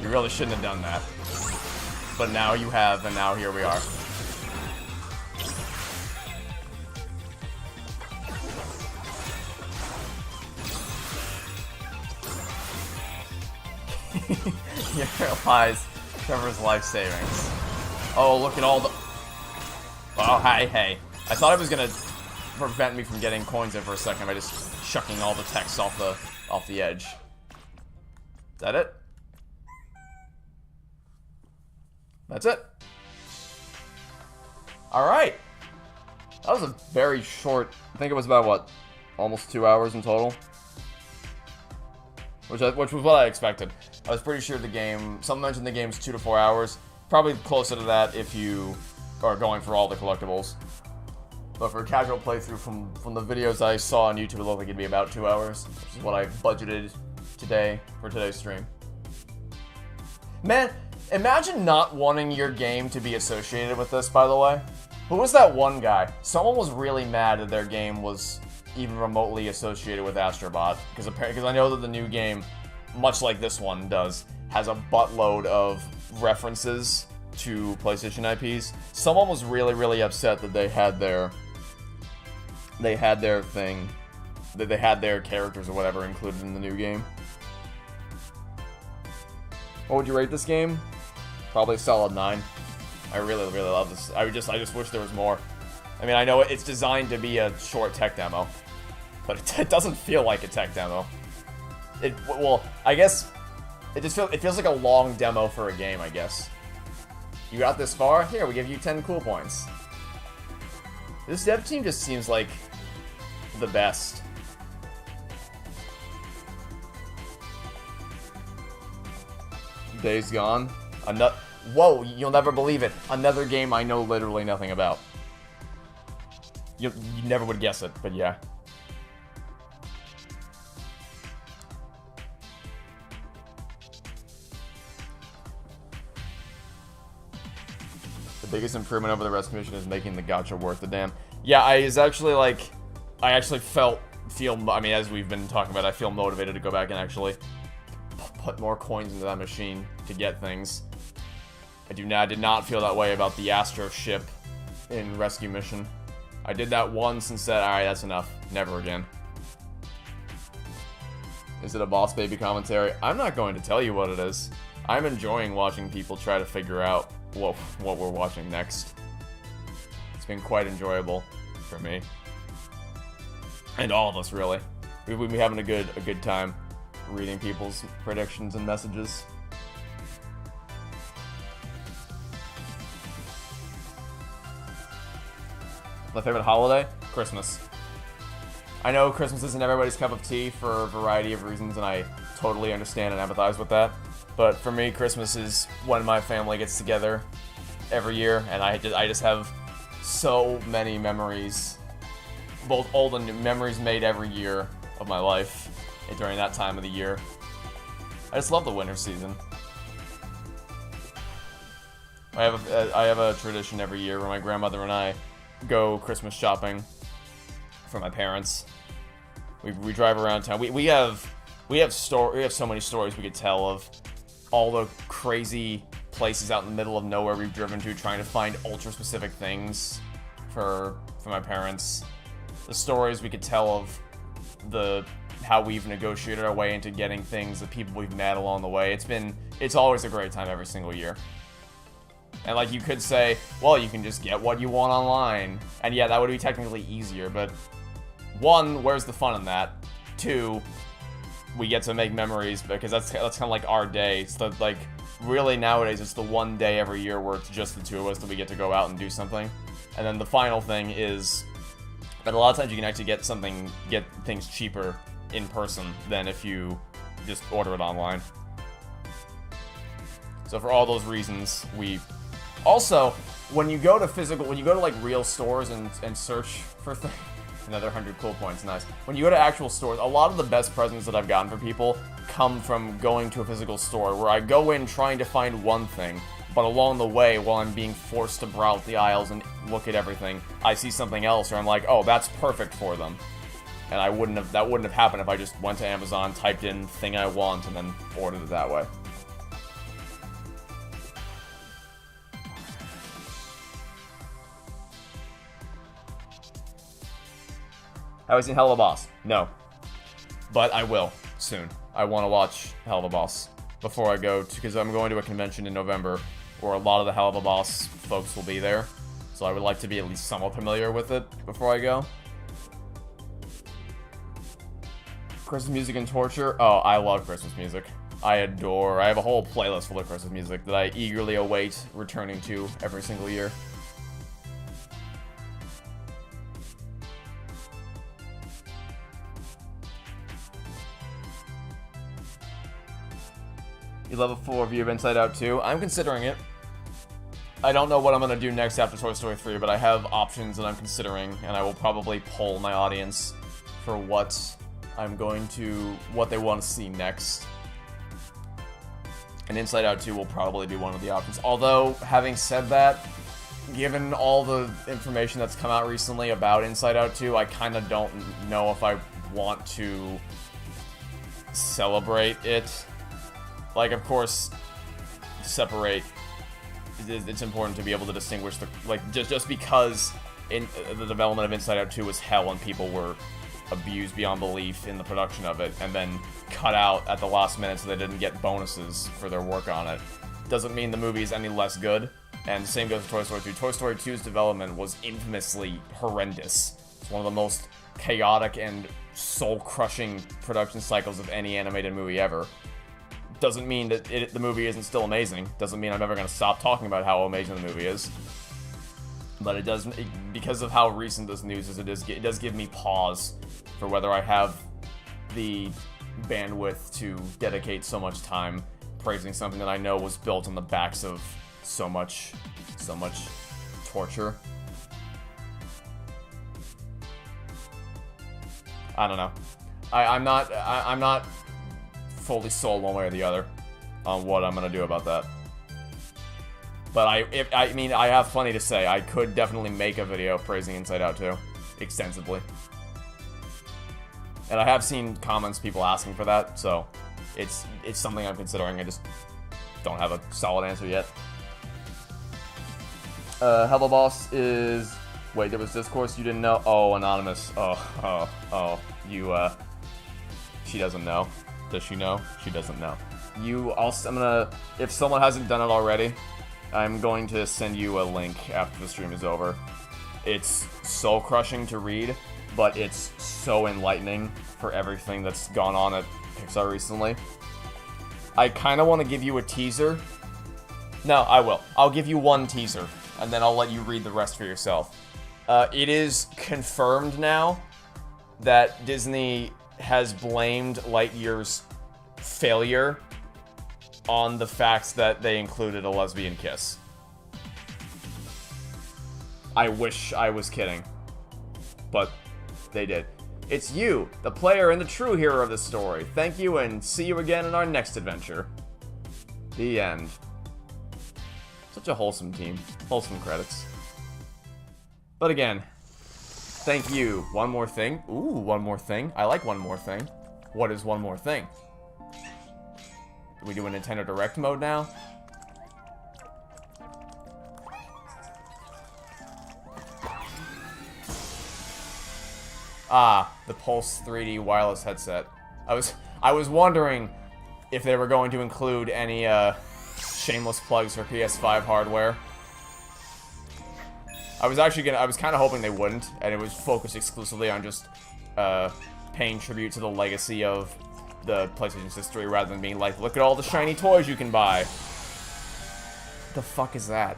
You really shouldn't have done that. But now you have, and now here we are. You realize Trevor's life savings. Oh, look at all the... Oh, hey. I thought it was gonna prevent me from getting coins in for a second by just chucking all the text off the edge. Is that it? That's it. Alright. That was a very short... I think it was about, what? Almost 2 hours in total? Which was what I expected. I was pretty sure the game... Someone mentioned the game's 2 to 4 hours. Probably closer to that if you are going for all the collectibles. But for a casual playthrough from the videos I saw on YouTube, it looked like it'd be about 2 hours. Which is what I budgeted today for today's stream. Man, imagine not wanting your game to be associated with this, by the way. Who was that one guy? Someone was really mad that their game was even remotely associated with Astro Bot. Because I know that the new game, much like this one does, has a buttload of references to PlayStation IPs. Someone was really, really upset that they had their thing, that they had their characters or whatever included in the new game. What would you rate this game? Probably a solid 9. I really, really love this. I just wish there was more. I mean, I know it's designed to be a short tech demo, but it doesn't feel like a tech demo. Well, I guess it feels like a long demo for a game, I guess. You got this far? Here, we give you 10 cool points. This dev team just seems like the best. Days Gone. Whoa, you'll never believe it. Another game I know literally nothing about. You never would guess it, but yeah. The biggest improvement over the Rescue Mission is making the gacha worth the damn. Yeah, I actually feel, I mean, as we've been talking about, I feel motivated to go back and actually put more coins into that machine to get things. I did not feel that way about the Astro ship in Rescue Mission. I did that once and said, alright, that's enough. Never again. Is it a Boss Baby commentary? I'm not going to tell you what it is. I'm enjoying watching people try to figure out what we're watching next. It's been quite enjoyable for me. And all of us, really. We've been having a good time reading people's predictions and messages. My favorite holiday? Christmas. I know Christmas isn't everybody's cup of tea for a variety of reasons, and I totally understand and empathize with that. But for me, Christmas is when my family gets together every year, and I just have so many memories, both old and new memories made every year of my life during that time of the year. I just love the winter season. I have a tradition every year where my grandmother and I go Christmas shopping for my parents. We drive around town. We have so many stories we could tell of all the crazy places out in the middle of nowhere we've driven to trying to find ultra specific things for my parents. The stories we could tell of how we've negotiated our way into getting things, the people we've met along the way. It's always a great time every single year. And like you could say, well, you can just get what you want online. And yeah, that would be technically easier, but one, where's the fun in that? Two, we get to make memories because that's kind of like our day. It's like really nowadays it's the one day every year where it's just the two of us that we get to go out and do something. And then the final thing is that a lot of times you can actually get things cheaper in person than if you just order it online. So for all those reasons, also, when you go to like real stores and search for things, another 100 cool points, nice. When you go to actual stores, a lot of the best presents that I've gotten for people come from going to a physical store, where I go in trying to find one thing, but along the way, while I'm being forced to browse the aisles and look at everything, I see something else, or I'm like, oh, that's perfect for them. And that wouldn't have happened if I just went to Amazon, typed in thing I want, and then ordered it that way. Have I seen Hell of a Boss? No. But I will, soon. I want to watch Hell of a Boss before I go, because I'm going to a convention in November where a lot of the Hell of a Boss folks will be there. So I would like to be at least somewhat familiar with it before I go. Christmas music and torture? Oh, I love Christmas music. I have a whole playlist full of Christmas music that I eagerly await returning to every single year. You love a full review of Inside Out 2? I'm considering it. I don't know what I'm going to do next after Toy Story 3, but I have options that I'm considering, and I will probably poll my audience for what they want to see next. And Inside Out 2 will probably be one of the options. Although, having said that, given all the information that's come out recently about Inside Out 2, I kind of don't know if I want to celebrate it. Like, of course, separate. It's important to be able to distinguish just because the development of Inside Out 2 was hell and people were abused beyond belief in the production of it, and then cut out at the last minute so they didn't get bonuses for their work on it, doesn't mean the movie is any less good. And the same goes for Toy Story 2. Toy Story 2's development was infamously horrendous. It's one of the most chaotic and soul-crushing production cycles of any animated movie ever. Doesn't mean that the movie isn't still amazing. Doesn't mean I'm ever going to stop talking about how amazing the movie is. But it does, because of how recent this news is, it does give me pause for whether I have the bandwidth to dedicate so much time praising something that I know was built on the backs of so much torture. I don't know. I'm not fully sold one way or the other on what I'm gonna do about that. But I have plenty to say. I could definitely make a video praising Inside Out 2 extensively. And I have seen comments, people asking for that, so it's something I'm considering. I just don't have a solid answer yet. Hello Boss is... Wait, there was discourse you didn't know? Oh, Anonymous. Oh. You, She doesn't know. Does she know? She doesn't know. I'm gonna... If someone hasn't done it already, I'm going to send you a link after the stream is over. It's soul-crushing to read, but it's so enlightening for everything that's gone on at Pixar recently. I kind of want to give you a teaser. No, I will. I'll give you one teaser, and then I'll let you read the rest for yourself. It is confirmed now that Disney has blamed Lightyear's failure on the fact that they included a lesbian kiss. I wish I was kidding, but they did. It's you, the player and the true hero of the story. Thank you, and see you again in our next adventure. The end. Such a wholesome team. Wholesome credits. But again, thank you. One more thing. Ooh, one more thing. I like one more thing. What is one more thing? Do we do a Nintendo Direct mode now? Ah, the Pulse 3D wireless headset. I was wondering if they were going to include any shameless plugs for PS5 hardware. I was kind of hoping they wouldn't, and it was focused exclusively on just paying tribute to the legacy of the PlayStation's history rather than being like, look at all the shiny toys you can buy. The fuck is that?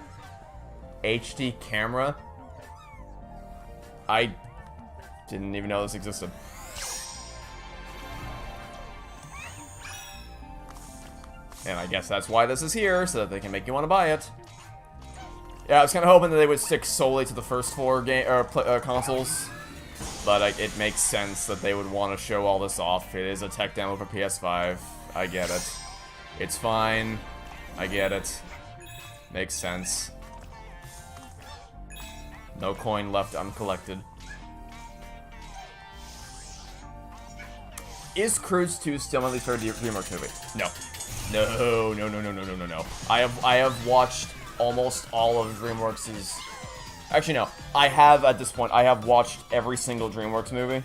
HD camera? I didn't even know this existed. And I guess that's why this is here, so that they can make you want to buy it. Yeah, I was kind of hoping that they would stick solely to the first four consoles. But it makes sense that they would want to show all this off. It is a tech demo for PS5. I get it. It's fine. I get it. Makes sense. No coin left uncollected. Is Cruise 2 still my least favorite DreamWorks movie? No. No. I have watched almost all of DreamWorks'... Actually, no. I have, at this point, I have watched every single DreamWorks movie.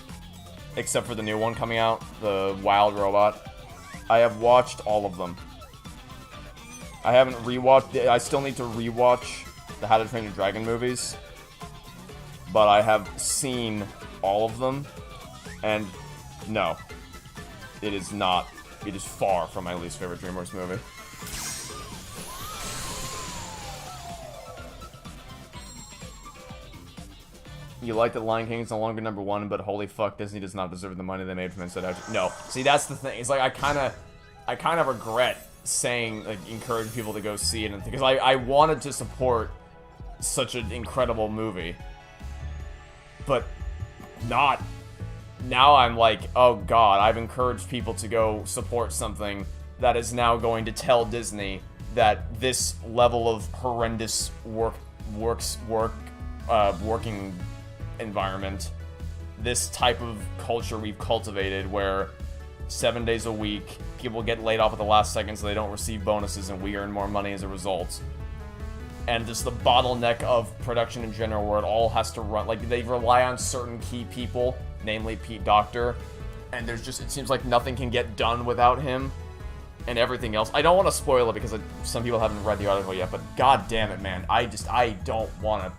Except for the new one coming out, the Wild Robot. I have watched all of them. I haven't rewatched... I still need to rewatch the How to Train Your Dragon movies. But I have seen all of them. And, no. It is not. It is far from my least favorite DreamWorks movie. You like that Lion King is no longer #1, but holy fuck, Disney does not deserve the money they made from it. No. See, that's the thing. It's like, I kind of regret saying, like, encouraging people to go see it, because I wanted to support such an incredible movie. But not. Now I'm like, oh god, I've encouraged people to go support something that is now going to tell Disney that this level of horrendous working environment, this type of culture we've cultivated where 7 days a week, people get laid off at the last second so they don't receive bonuses and we earn more money as a result. And just the bottleneck of production in general where it all has to run, like, they rely on certain key people, namely Pete Docter, and there's just, it seems like nothing can get done without him, and everything else. I don't want to spoil it because some people haven't read the article yet, but god damn it, man, I don't want to.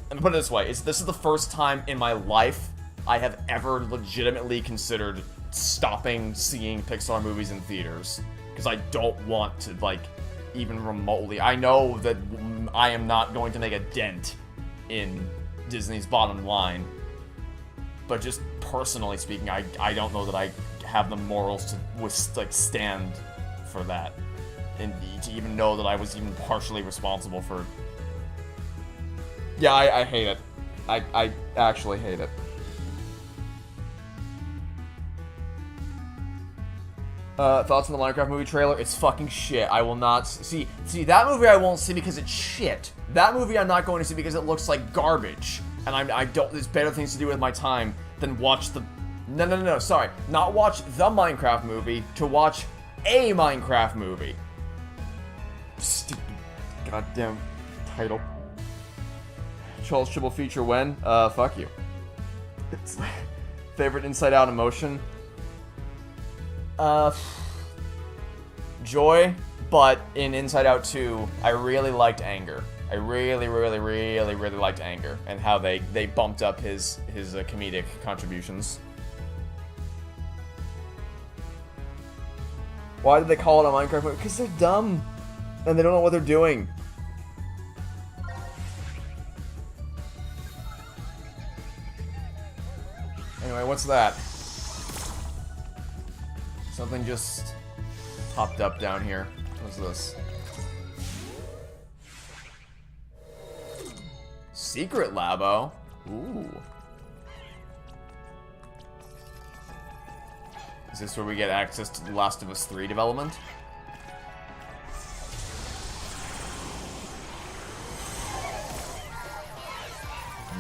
Let me put it this way, this is the first time in my life I have ever legitimately considered stopping seeing Pixar movies in theaters, because I don't want to, like, even remotely. I know that I am not going to make a dent in Disney's bottom line, but just personally speaking, I don't know that I have the morals to stand for that, and to even know that I was even partially responsible for. Yeah, I hate it. I actually hate it. Thoughts on the Minecraft movie trailer? It's fucking shit. I will not see that movie. I won't see because it's shit. That movie I'm not going to see because it looks like garbage, and I don't. There's better things to do with my time than watch the. No. Sorry, not watch the Minecraft movie. To watch a Minecraft movie. Stupid Goddamn title. Charles triple feature when? Fuck you. It's favorite Inside Out emotion? Joy, but in Inside Out 2, I really liked anger. I really liked anger and how they bumped up his comedic contributions. Why did they call it a Minecraft movie? Because they're dumb and they don't know what they're doing. Anyway, what's that? Something just popped up down here. What's this? Secret Labo? Ooh. Is this where we get access to The Last of Us 3 development?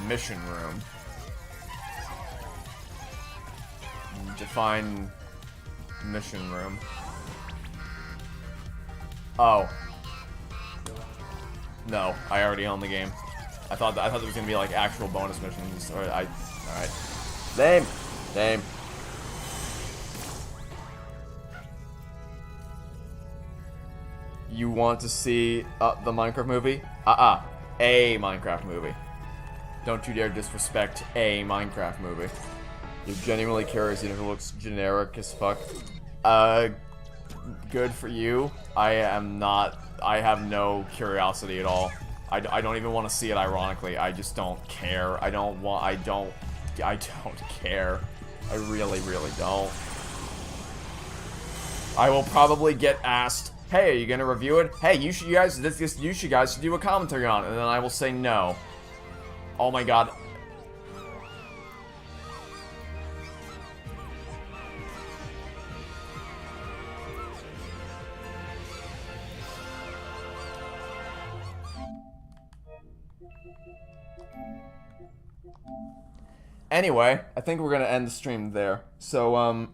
Mission room. Define mission room. Oh. No, I already own the game. I thought there was gonna be like actual bonus missions. Or all right. Same. You want to see the Minecraft movie? A Minecraft movie. Don't you dare disrespect a Minecraft movie. You're genuinely curious even if it looks generic as fuck. Good for you. I am not. I have no curiosity at all. I don't even want to see it ironically. I just don't care. I don't care. I really don't. I will probably get asked, hey, are you gonna review it? Hey, you guys should do a commentary on it, and then I will say no. Oh my god. Anyway, I think we're gonna end the stream there. So,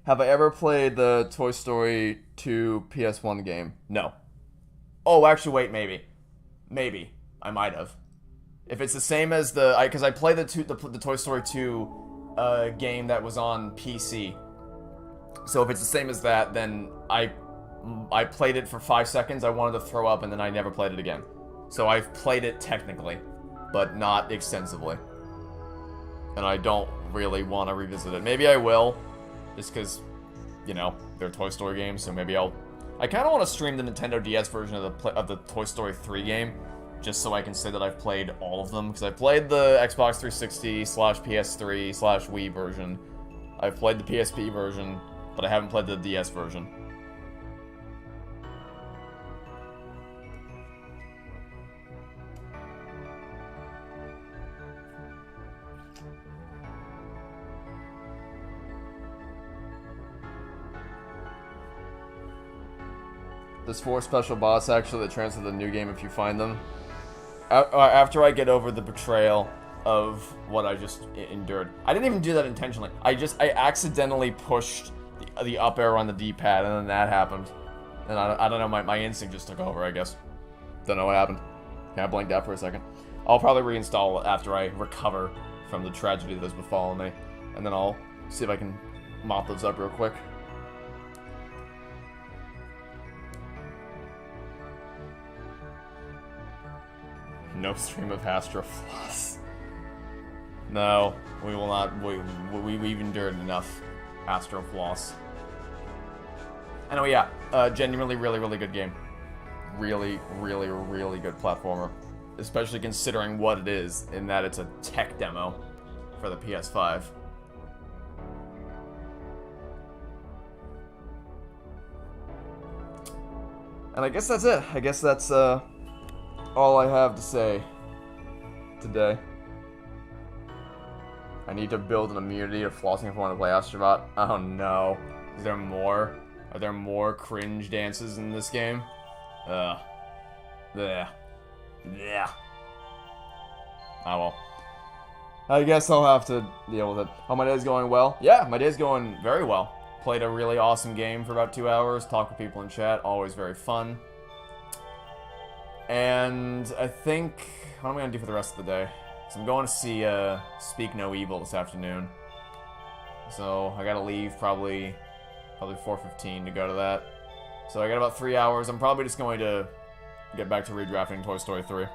have I ever played the Toy Story 2 PS1 game? No. Oh, actually, wait, maybe. Maybe. I might have. If it's the same as because I played the Toy Story 2 game that was on PC. So if it's the same as that, then I played it for 5 seconds, I wanted to throw up, and then I never played it again. So I've played it technically, but not extensively. And I don't really want to revisit it. Maybe I will, just because, you know, they're Toy Story games, so maybe I'll... I kind of want to stream the Nintendo DS version of the Toy Story 3 game, just so I can say that I've played all of them, because I played the Xbox 360/PS3/Wii version. I've played the PSP version, but I haven't played the DS version. There's 4 special boss actually that transfer to the new game if you find them. After I get over the betrayal of what I just endured. I didn't even do that intentionally. I accidentally pushed the up arrow on the D-pad, and then that happened. And I don't know, my instinct just took over, I guess. Don't know what happened. Kind of blanked out for a second. I'll probably reinstall it after I recover from the tragedy that has befallen me. And then I'll see if I can mop those up real quick. No stream of Astro Floss. No, we will not. We've endured enough Astro Floss. Anyway, yeah, genuinely really good game. Really good platformer. Especially considering what it is, in that it's a tech demo for the PS5. And I guess that's it. I guess that's, all I have to say today. I need to build an immunity to flossing if I want to play Astro Bot. Oh no. Is there more? Are there more cringe dances in this game? Ugh. Yeah. Yeah. Oh well. I guess I'll have to deal with it. Oh, my day's going well? Yeah, my day's going very well. Played a really awesome game for about 2 hours. Talked with people in chat. Always very fun. And I think, what am I going to do for the rest of the day? So I'm going to see Speak No Evil this afternoon. So I got to leave probably 4:15 to go to that. So I got about 3 hours. I'm probably just going to get back to redrafting Toy Story 3.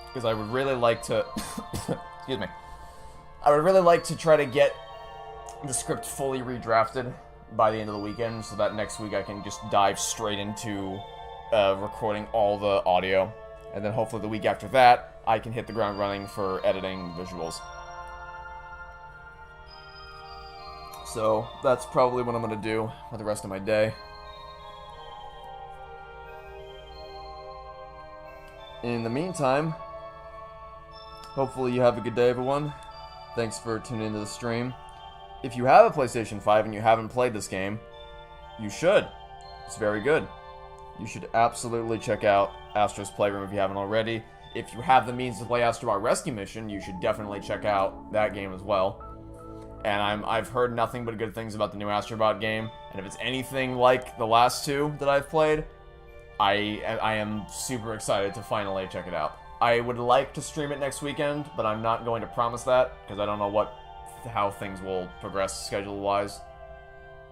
Because I would really like to... excuse me. I would really like to try to get the script fully redrafted by the end of the weekend, so that next week I can just dive straight into recording all the audio. And then hopefully the week after that, I can hit the ground running for editing visuals. So that's probably what I'm going to do for the rest of my day. In the meantime, hopefully you have a good day, everyone. Thanks for tuning into the stream. If you have a PlayStation 5 and you haven't played this game, you should. It's very good. You should absolutely check out Astro's Playroom if you haven't already. If you have the means to play Astro Bot Rescue Mission, you should definitely check out that game as well. And I've heard nothing but good things about the new Astro Bot game, and if it's anything like the last two that I've played, I am super excited to finally check it out. I would like to stream it next weekend, but I'm not going to promise that, because I don't know how things will progress schedule-wise.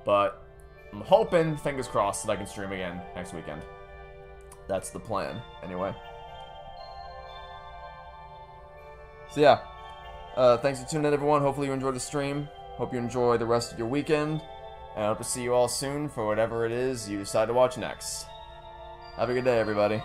But I'm hoping, fingers crossed, that I can stream again next weekend. That's the plan, anyway. So yeah, thanks for tuning in, everyone. Hopefully you enjoyed the stream. Hope you enjoy the rest of your weekend. And I hope to see you all soon for whatever it is you decide to watch next. Have a good day, everybody.